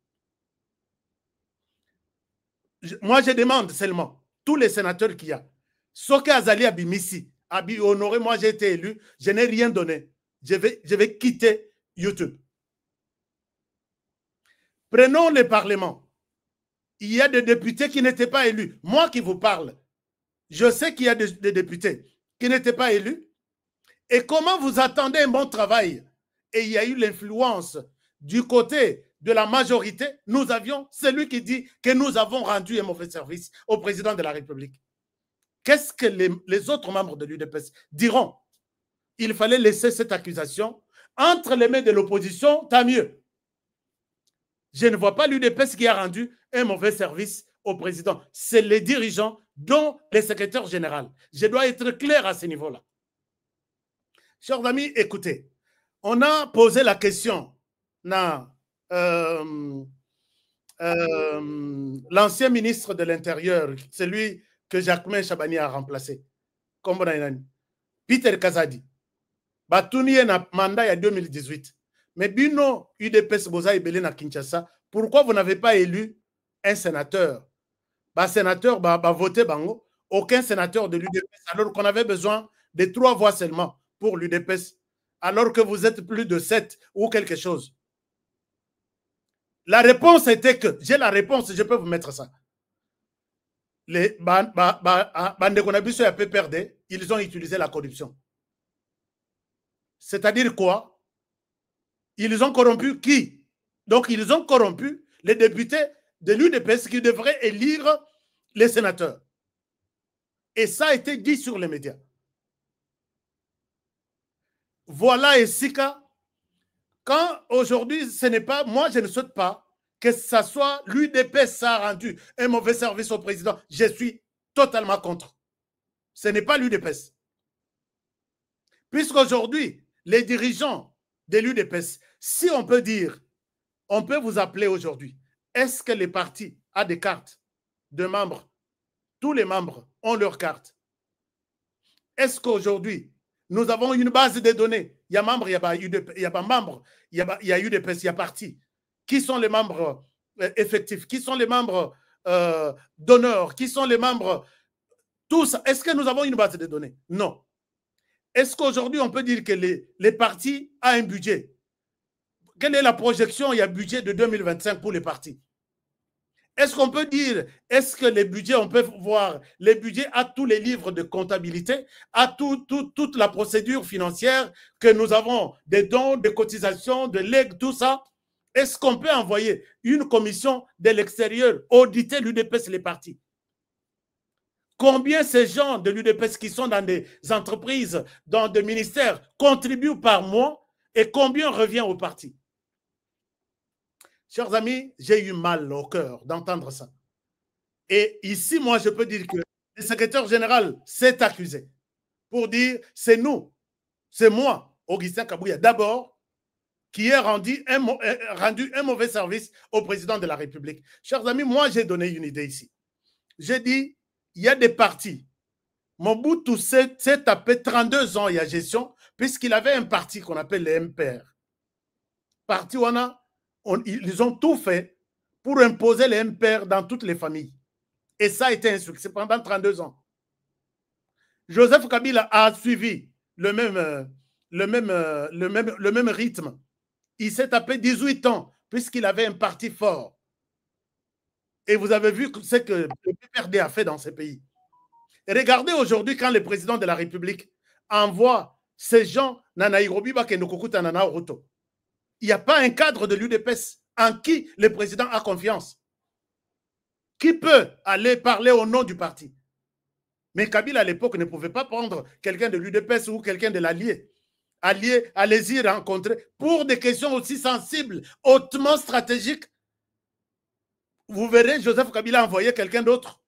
Moi je demande seulement, tous les sénateurs qu'il y a, Soke Azali Abimisi, Abi Honoré, moi j'ai été élu, je n'ai rien donné. Je vais quitter YouTube. Prenons le Parlement. Il y a des députés qui n'étaient pas élus. Moi qui vous parle, je sais qu'il y a des députés qui n'étaient pas élus. Et comment vous attendez un bon travail? Et il y a eu l'influence du côté de la majorité. Nous avions celui qui dit que nous avons rendu un mauvais service au président de la République. Qu'est-ce que les autres membres de l'UDPS diront? Il fallait laisser cette accusation entre les mains de l'opposition, tant mieux. Je ne vois pas l'UDPS qui a rendu un mauvais service au président. C'est les dirigeants, dont les secrétaires généraux. Je dois être clair à ce niveau-là. Chers amis, écoutez, on a posé la question à l'ancien ministre de l'Intérieur, celui que Jacquemain Chabani a remplacé. Comme on a dit. Peter Kazadi. Batuni est na mandat en 2018. Mais Bino, UDPS Boza Ebele na Kinshasa, pourquoi vous n'avez pas élu un sénateur? Sénateur, voté bango. Aucun sénateur de l'UDPS, alors qu'on avait besoin de 3 voix seulement pour l'UDPS, alors que vous êtes plus de 7 ou quelque chose. La réponse était que, j'ai la réponse, je peux vous mettre ça. Les Bandekonabiso et PPRD, ils ont utilisé la corruption. C'est-à-dire quoi? Ils ont corrompu qui? Donc, ils ont corrompu les députés de l'UDPS qui devraient élire les sénateurs. Et ça a été dit sur les médias. Voilà, et Sika, quand aujourd'hui, ce n'est pas, moi je ne souhaite pas que ça soit l'UDPS a rendu un mauvais service au président. Je suis totalement contre. Ce n'est pas l'UDPS. Puisqu'aujourd'hui, les dirigeants de l'UDPS, si on peut dire, on peut vous appeler aujourd'hui, est-ce que les partis ont des cartes de membres? Tous les membres ont leurs cartes. Est-ce qu'aujourd'hui, nous avons une base de données? Il y a membres, il n'y a pas membres, il y a UDPS, il y a partis. Qui sont les membres effectifs? Qui sont les membres d'honneur? Qui sont les membres? Tous. Est-ce que nous avons une base de données? Non. Est-ce qu'aujourd'hui, on peut dire que les partis ont un budget? Quelle est la projection? Il y a un budget de 2025 pour les partis. Est-ce qu'on peut dire, est-ce que les budgets, on peut voir les budgets à tous les livres de comptabilité, à toute la procédure financière que nous avons, des dons, des cotisations, de legs, tout ça? Est-ce qu'on peut envoyer une commission de l'extérieur auditer l'UDPS, les partis? Combien ces gens de l'UDPS qui sont dans des entreprises, dans des ministères, contribuent par mois et combien revient au parti? Chers amis, j'ai eu mal au cœur d'entendre ça. Et ici, moi, je peux dire que le secrétaire général s'est accusé pour dire, c'est nous, c'est moi, Augustin Kabouya, d'abord, qui ai rendu un mauvais service au président de la République. Chers amis, moi, j'ai donné une idée ici. J'ai dit, il y a des partis. Mobutu s'est tapé 32 ans, il y a gestion, puisqu'il avait un parti qu'on appelle les MPR. Parti où ils ont tout fait pour imposer les MPR dans toutes les familles. Et ça a été un succès pendant 32 ans. Joseph Kabila a suivi le même rythme. Il s'est tapé 18 ans puisqu'il avait un parti fort. Et vous avez vu ce que le PPRD a fait dans ces pays. Et regardez aujourd'hui quand le président de la République envoie ces gens dans Nairobi, il n'y a pas un cadre de l'UDPS en qui le président a confiance. Qui peut aller parler au nom du parti? Mais Kabila à l'époque ne pouvait pas prendre quelqu'un de l'UDPS ou quelqu'un de l'allié. Allez-y rencontrer pour des questions aussi sensibles, hautement stratégiques. Vous verrez Joseph Kabila envoyer quelqu'un d'autre.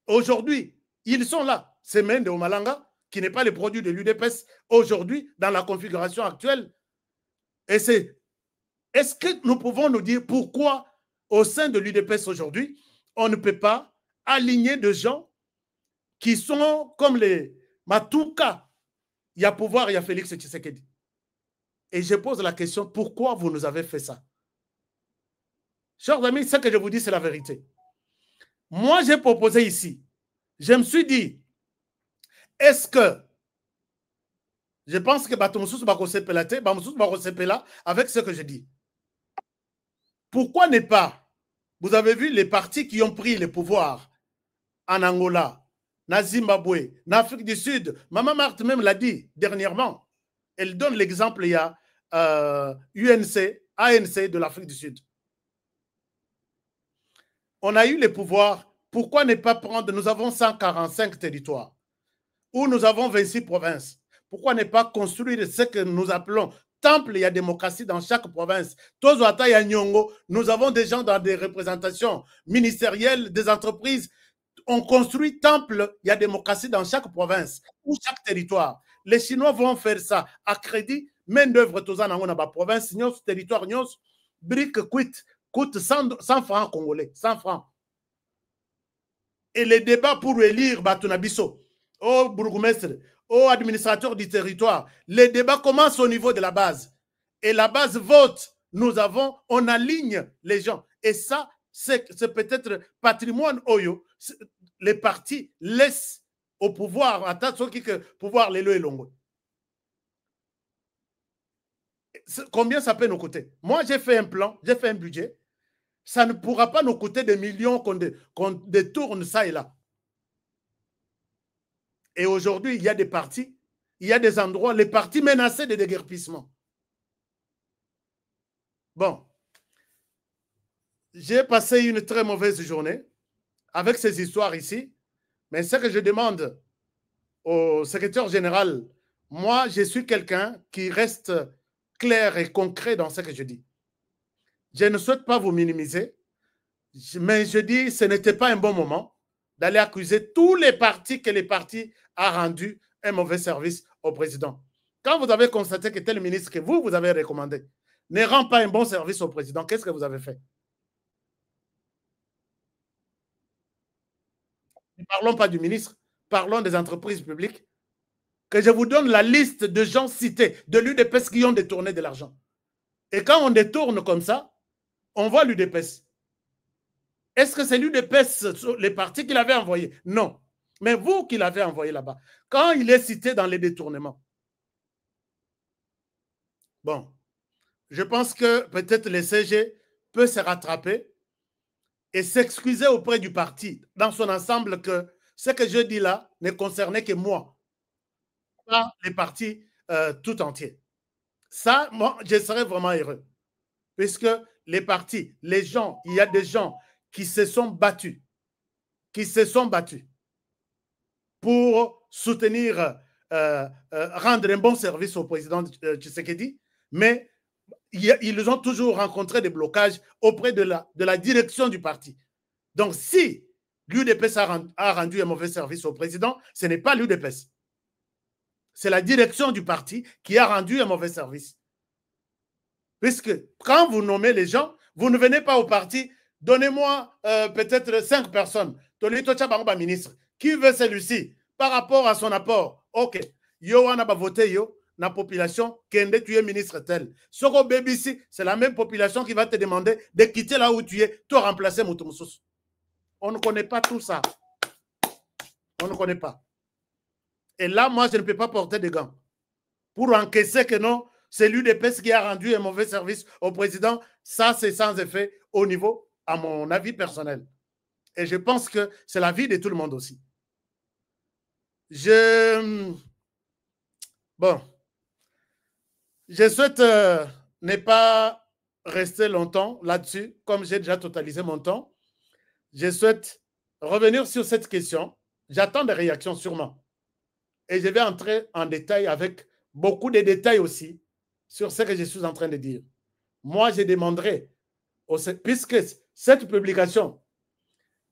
Aujourd'hui, ils sont là. C'est Mende Omalanga, qui n'est pas le produit de l'UDPS aujourd'hui dans la configuration actuelle. Et est-ce que nous pouvons nous dire pourquoi au sein de l'UDPS aujourd'hui, on ne peut pas aligner de gens qui sont comme les Matouka? Il y a pouvoir, il y a Félix Tshisekedi. Et je pose la question, pourquoi vous nous avez fait ça? Chers amis, ce que je vous dis, c'est la vérité. Moi, j'ai proposé ici, je me suis dit, est-ce que, je pense que Batomoussous Bakosepela avec ce que je dis. Pourquoi ne pas, vous avez vu les partis qui ont pris le pouvoir en Angola, na Zimbabwe, en Afrique du Sud. Maman Marthe même l'a dit dernièrement. Elle donne l'exemple, il y a UNC, ANC de l'Afrique du Sud. On a eu le pouvoir. Pourquoi ne pas prendre, nous avons 145 territoires, où nous avons 26 provinces. Pourquoi ne pas construire ce que nous appelons temple, il y a démocratie dans chaque province. Tozoata ya Nyongo, nous avons des gens dans des représentations ministérielles, des entreprises. On construit temple, il y a démocratie dans chaque province ou chaque territoire. Les Chinois vont faire ça à crédit, main d'œuvre Tozana dans la province, nyos, territoire, nyos, brique coûte 100 francs congolais, 100 francs. Et les débats pour élire Batunabiso, au bourgmestre, au administrateur du territoire, les débats commencent au niveau de la base. Et la base vote. On aligne les gens. Et ça, c'est peut-être patrimoine Oyo. Les partis laissent au pouvoir, attends, ce qui que pouvoir les le longo. Combien ça peut nous coûter? Moi, j'ai fait un plan, j'ai fait un budget. Ça ne pourra pas nous coûter des millions qu'on détourne ça et là. Et aujourd'hui, il y a des partis, il y a des endroits, les partis menacés de déguerpissement. Bon, j'ai passé une très mauvaise journée avec ces histoires ici, mais ce que je demande au secrétaire général, moi, je suis quelqu'un qui reste clair et concret dans ce que je dis. Je ne souhaite pas vous minimiser, mais je dis que ce n'était pas un bon moment d'aller accuser tous les partis que les partis ont rendu un mauvais service au président. Quand vous avez constaté que tel ministre que vous avez recommandé ne rend pas un bon service au président, qu'est-ce que vous avez fait? Ne parlons pas du ministre, parlons des entreprises publiques. Que je vous donne la liste de gens cités, de l'UDPS qui ont détourné de l'argent. Et quand on détourne comme ça, on voit l'UDPS. Est-ce que c'est l'UDPS, les partis qu'il avait envoyés? Non. Mais vous qui l'avez envoyé là-bas. Quand il est cité dans les détournements. Bon. Je pense que peut-être le CG peut se rattraper et s'excuser auprès du parti dans son ensemble que ce que je dis là ne concernait que moi, pas les partis tout entiers. Ça, moi, je serais vraiment heureux. Puisque les partis, les gens, il y a des gens qui se sont battus pour soutenir, rendre un bon service au président Tshisekedi, mais ils ont toujours rencontré des blocages auprès de la direction du parti. Donc, si l'UDPS a rendu un mauvais service au président, ce n'est pas l'UDPS. C'est la direction du parti qui a rendu un mauvais service. Puisque quand vous nommez les gens, vous ne venez pas au parti, donnez-moi peut-être 5 personnes. Ministre. Qui veut celui-ci par rapport à son apport? Ok. Yo, on a voté yo. La population, Kende, tu es ministre tel. Soko BBC, c'est la même population qui va te demander de quitter là où tu es, te remplacer Moutoumoussous. On ne connaît pas tout ça. On ne connaît pas. Et là, moi, je ne peux pas porter de gants pour encaisser que non, c'est l'UDPS qui a rendu un mauvais service au président. Ça, c'est sans effet au niveau, à mon avis personnel. Et je pense que c'est l'avis de tout le monde aussi. Bon. Je souhaite ne pas rester longtemps là-dessus, comme j'ai déjà totalisé mon temps. Je souhaite revenir sur cette question. J'attends des réactions sûrement. Et je vais entrer en détail avec beaucoup de détails aussi sur ce que je suis en train de dire. Moi, je demanderai, puisque cette publication,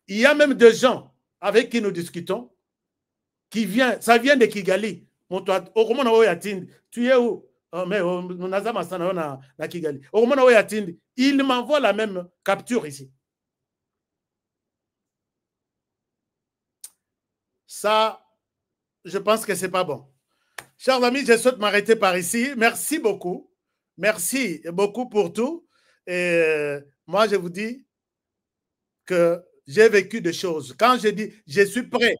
il y a même des gens avec qui nous discutons, ça vient de Kigali. Tu es où? Mais il m'envoie la même capture ici. Ça, je pense que ce n'est pas bon. Chers amis, je souhaite m'arrêter par ici. Merci beaucoup. Merci beaucoup pour tout. Et moi, je vous dis que j'ai vécu des choses. Quand je dis je suis prêt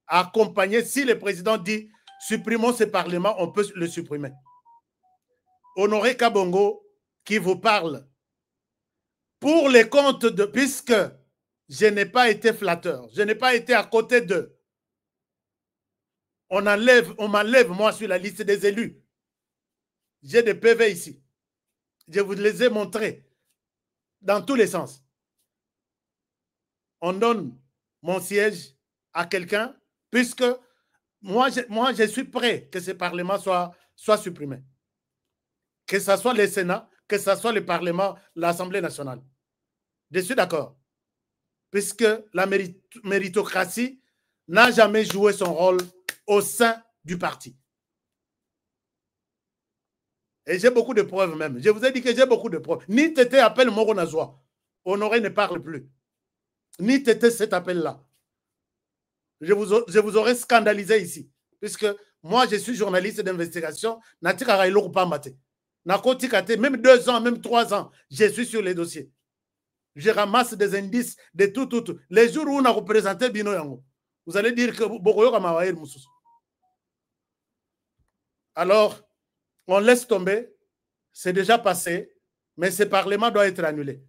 à accompagner, si le président dit supprimons ce parlement, on peut le supprimer. Honoré Kabongo qui vous parle pour les comptes de... Puisque je n'ai pas été flatteur, je n'ai pas été à côté d'eux. On m'enlève, moi, sur la liste des élus. J'ai des PV ici. Je vous les ai montrés dans tous les sens. On donne mon siège à quelqu'un puisque moi, je suis prêt que ce Parlement soit supprimé. Que ce soit le Sénat, que ce soit le Parlement, l'Assemblée nationale. Je suis d'accord. Puisque la méritocratie n'a jamais joué son rôle au sein du parti. Et j'ai beaucoup de preuves même. Je vous ai dit que j'ai beaucoup de preuves. Ni Tété appelle Moro Nazwa. Honoré ne parle plus. Ni Tété cet appel-là. je vous aurais scandalisé ici. Puisque moi, je suis journaliste d'investigation. Même 2 ans, même 3 ans, je suis sur les dossiers. Je ramasse des indices de tout. Les jours où on a représenté Bino Yango, vous allez dire que Bokoyo Kamawaïr Moussous. Alors, on laisse tomber. C'est déjà passé. Mais ce parlement doit être annulé.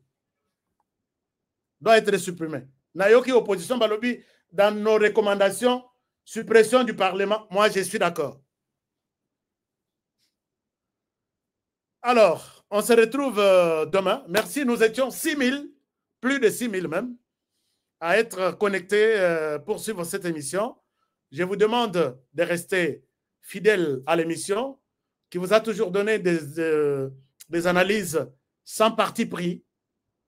Doit être supprimé. Nayoki opposition Balobi, dans nos recommandations, suppression du parlement, moi je suis d'accord. Alors, on se retrouve demain. Merci, nous étions 6 000, plus de 6 000 même, à être connectés pour suivre cette émission. Je vous demande de rester fidèle à l'émission, qui vous a toujours donné des analyses sans parti pris,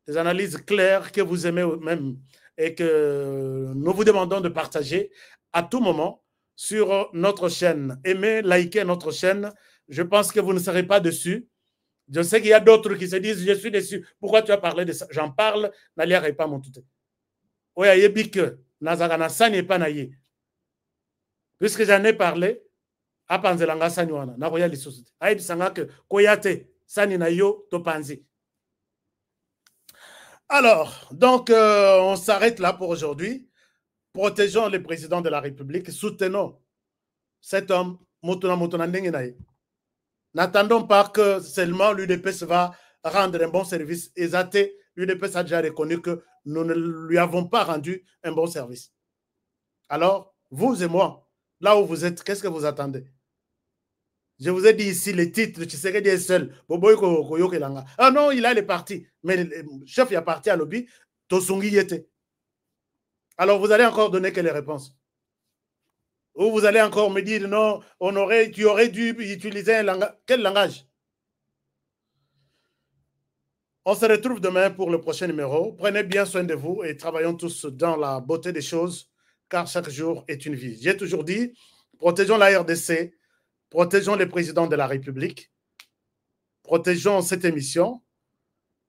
des analyses claires que vous aimez même et que nous vous demandons de partager à tout moment sur notre chaîne. Aimez, likez notre chaîne. Je pense que vous ne serez pas dessus. Je sais qu'il y a d'autres qui se disent, je suis déçu. Pourquoi tu as parlé de ça? J'en parle, n'allez pas mon tout. Oui, il y a que Nazagana Sani pas naïe. Puisque j'en ai parlé, à Panzelanga Sanywana, na roya lisosite. Aïe sanga que koyate Sani na yo to panzi. Alors, donc, on s'arrête là pour aujourd'hui. Protégeons le président de la République. Soutenons cet homme. N'attendons pas que seulement l'UDPS va rendre un bon service. Esaté, l'UDPS a déjà reconnu que nous ne lui avons pas rendu un bon service. Alors, vous et moi, là où vous êtes, qu'est-ce que vous attendez? Je vous ai dit ici les titres, tu sais qu'il est seul. Ah non, il est parti. Mais le chef, il est parti à lobby. Tosungi y était. Alors, vous allez encore donner quelle réponse? Ou vous allez encore me dire, non, tu aurais dû utiliser un langage. Quel langage? On se retrouve demain pour le prochain numéro. Prenez bien soin de vous et travaillons tous dans la beauté des choses, car chaque jour est une vie. J'ai toujours dit, protégeons la RDC, protégeons les présidents de la République, protégeons cette émission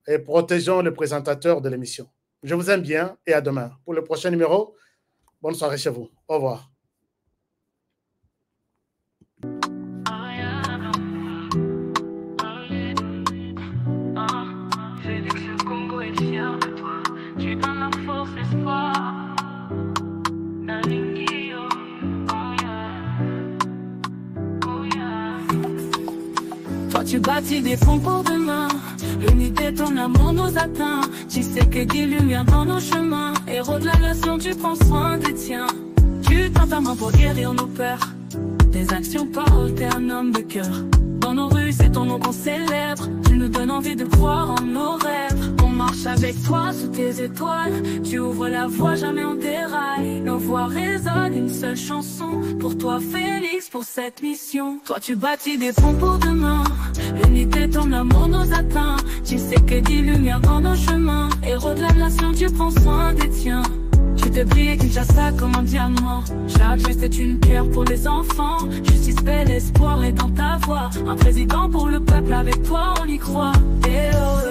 et protégeons le présentateur de l'émission. Je vous aime bien et à demain. Pour le prochain numéro, bonne soirée chez vous. Au revoir. Félix, le Congo est fier de toi. Tu donnes la force, espoir. Toi tu bâtis des fonds pour demain. L'unité, ton amour nous atteint. Tu sais que des lumières dans nos chemins. Héros de la nation, tu prends soin des tiens. Tu tends ta main pour guérir nos peurs. Tes actions parlent, t'es un homme de cœur. Dans nos rues, c'est ton nom qu'on célèbre. Tu nous donnes envie de croire en nos rêves. On marche avec toi sous tes étoiles. Tu ouvres la voie, jamais on déraille. Nos voix résonnent, une seule chanson. Pour toi Félix, pour cette mission. Toi tu bâtis des ponts pour demain. L'unité, ton amour nous atteint. Tu sais que des lumières dans nos chemins. Héros de la nation, tu prends soin des tiens. Tu te brilles Kinshasa comme un diamant. Chaque geste est une pierre pour les enfants. Justice, paix, l'espoir est dans ta voix. Un président pour le peuple, avec toi on y croit. Et oh,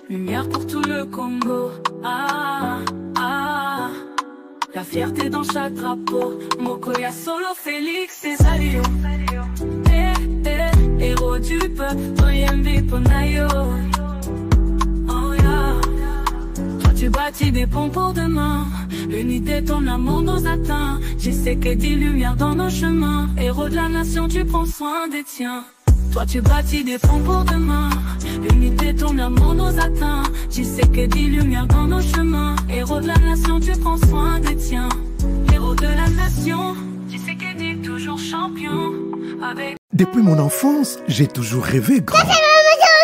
lumière pour tout le Congo. Ah, ah, la fierté dans chaque drapeau. Mokoya Solo, Félix et Salio. Héros du peuple, Oyembi Ponayo. Oh yeah. Toi tu bâtis des ponts pour demain. L'unité, ton amour nous atteint. Je sais que des lumières dans nos chemins. Héros de la nation, tu prends soin des tiens. Toi tu bâtis des ponts pour demain. L'unité, ton amour nous atteint. Tu sais que des lumières dans nos chemins. Héros de la nation, tu prends soin des tiens. Héros de la nation, tu sais que t'es toujours champion. Avec... Depuis mon enfance, j'ai toujours rêvé grand.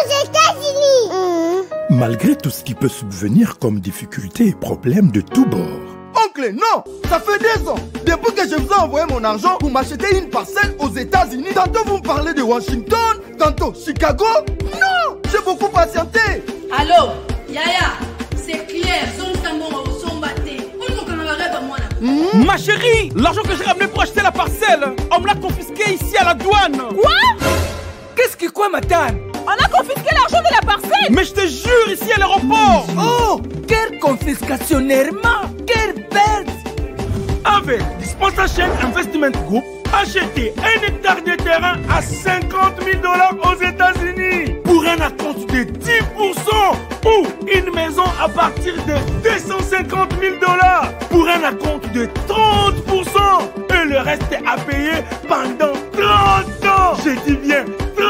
aux États-Unis. Malgré tout ce qui peut subvenir comme difficultés et problèmes de tous bords. Oncle, non! Ça fait 2 ans! Depuis que je vous ai envoyé mon argent pour m'acheter une parcelle aux États-Unis, tantôt vous me parlez de Washington, tantôt Chicago. Non! J'ai beaucoup patienté! Allô? Yaya, c'est clair, Ma chérie, l'argent que j'ai ramené pour acheter la parcelle, on me l'a confisqué ici à la douane. Quoi? Qu'est-ce qui quoi, madame? On a confisqué l'argent de la parcelle. Mais je te jure, ici à l'aéroport. Oh, quelle confiscation, Nerma. Quelle perte. Avec Dispensation Investment Group, achetez 1 hectare de terrain à 50 000 $ aux États-Unis pour un acompte de 10% ou une maison à partir de 250 000 $ pour un acompte de 30% et le reste à payer pendant 30 ans. Je dis bien 30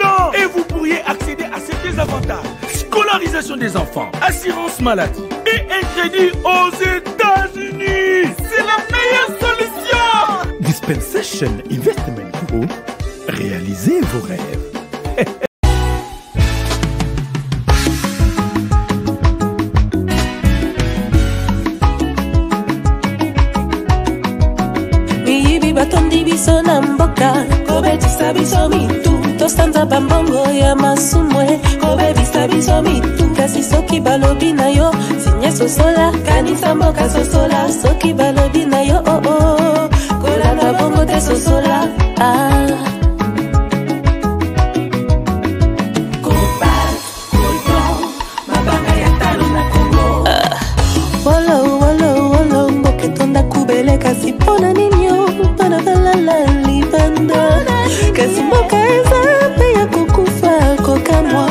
ans. Et vous pourriez accéder à ces avantages: scolarisation des enfants, assurance maladie et un crédit aux États-Unis. C'est la meilleure solution. Dispensation Investment Group, réalisez vos rêves. Miyibi batondi biso na mboka, kobetisa biso mitu, tosanza bambongo ya masumwe, kobebisa biso mitu. Kasi soki balobi na yo sinye sosola, kanisa mboka sosola. Soki balobi na yo oh oh, kolanda bongo te sosola. Wolo wolo wolo mboke tonda kubele kasi pona ninyo pana balala libanda. Kasi mboka eza pe ya kukufa kokamwa.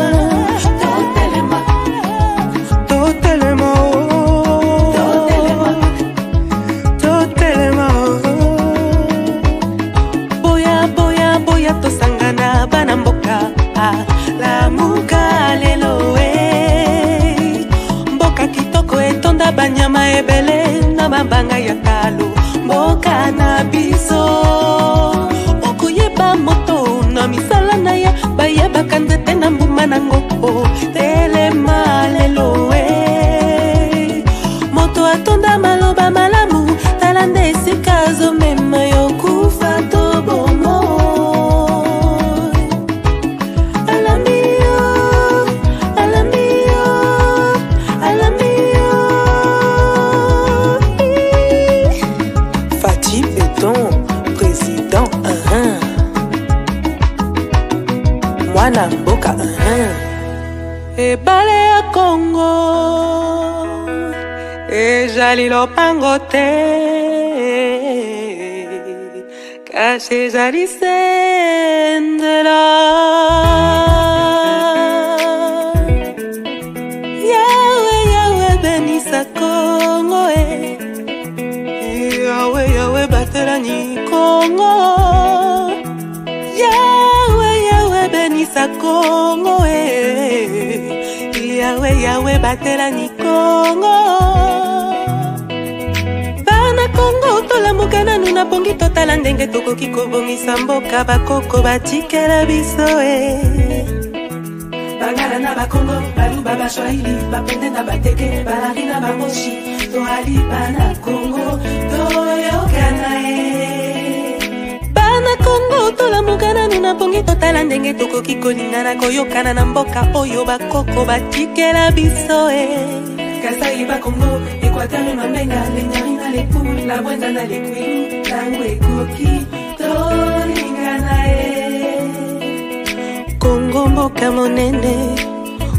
Banyama ebele na mabanga ya talo mboka na biso okuyeba moto na misala na ya bayeba kanzete na mbuma na ngoko telema lelo moto atonda maloba malamu talande esika zomema yo kufa to bomo na mboka ebale ya Congo ezali lopango te kasi ezali sendela. Yawe yawe benisa Congo yawe yawe batelani Congo. Benisa Congo yawe yawe batela ni Congo. Bana Congo tolamuka nanu na pongi totala ndenge tokoki kobongisa mboka bakoko batikela biso Bangala na bakongo baluba bashwahili bapende na bateke balari na bamoshi toali bana Congo toyokana Congo tolamuka nanu na pongi totala ndenge tokoki kolingana koyokana na mboka oyo bakoko batikela biso Kasai ba Congo, Equateur Mamenga, Lenyari na lepu, la Bwenda na lekwilu, tango ekoki tolingana Congo mboka monene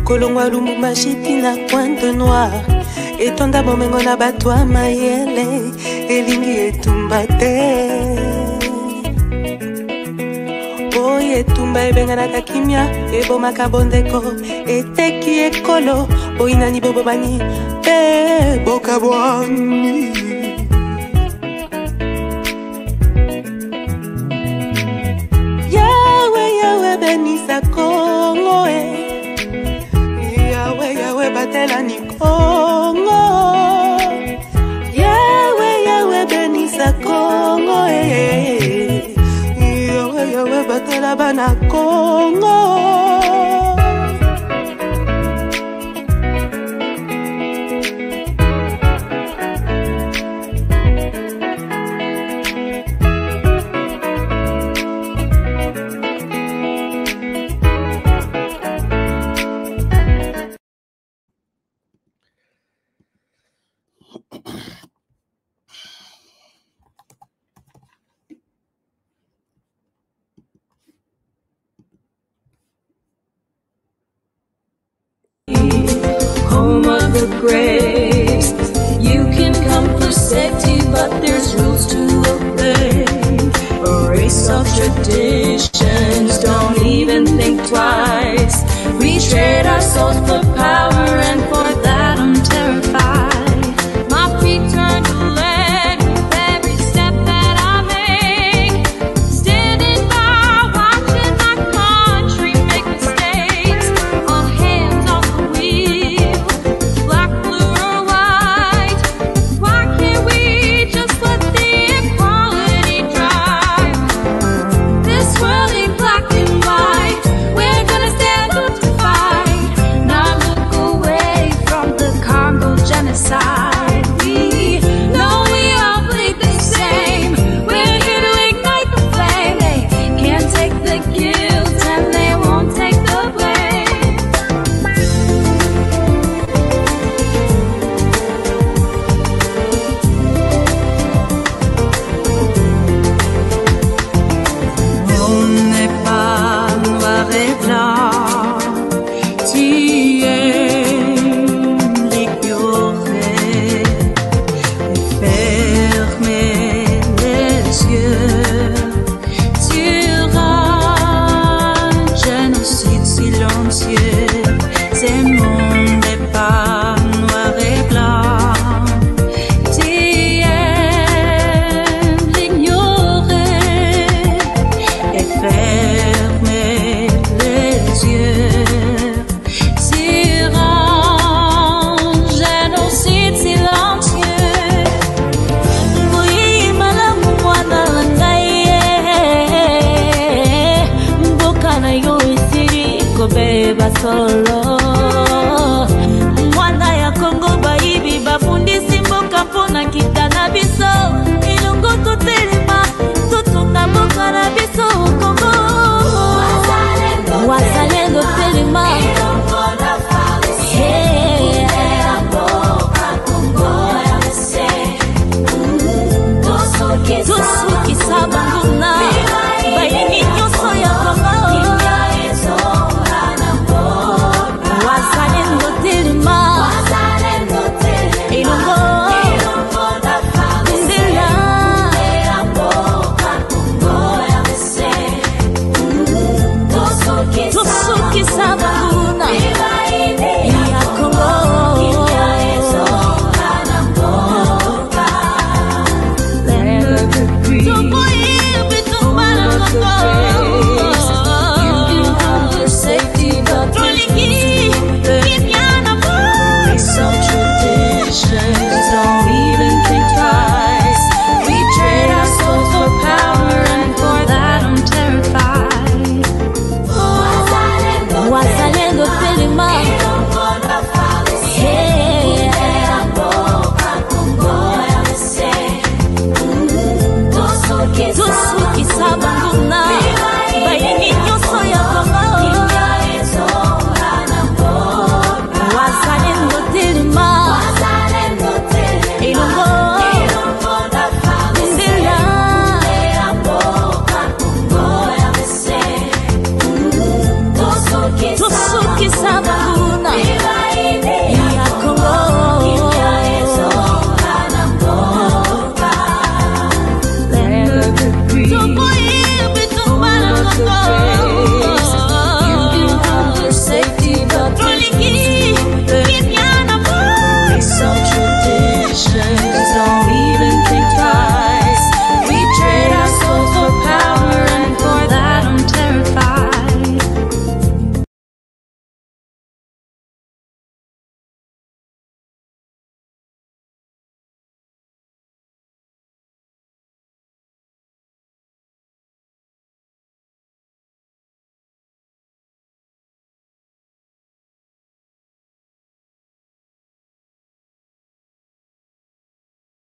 kolongwa Lumumba shiti na Pointe Noire etonda bomengo na bato ya mayele elingi etumba te etumba ebenganaka kimia ebomaka bondeko eteki ekolo boinani bobobani pe bokabwani yawe yawe benisa Congo yawe yawe batelani Congo yawe yawe benisa Congo yawe batela bana Congo. Home of the great. You can come for safety, but there's of traditions, don't even think twice. We trade our souls for power, and for that I'm terrified. My feet turn to lead with every step that I make. Standing by, watching my country make mistakes. Our hands on the wheel, black, blue, or white. Why can't we just let the equality drive? This world ain't black and white. We're gonna stand up to fight. Not look away from the Congo genocide. We know we all bleed the same. We're here to ignite the flame. They can't take the guilt and they won't take the blame. On n'est pas noir et blanc, tu es l'ignorer. Fermer les yeux sur un génocide silencieux. Ce monde n'est pas noir et blanc, tu es l'ignorer. Et fermer les yeux sur un génocide silencieux. Oui, madame, mwana ngai, mboka na yo esili kobeba solo. Mwana ya Kongo bayibi bafundisi mboka mpona kita na biso. Ilongo totelema totunga mboka na biso Kongo. Wazalendo telema Tusuki sabanguna baini nyoso ya Kongo. Wazalendo telema ilongo Tusuki sabanguna ya Kongo. Wazalendo telema Tusuki sabanguna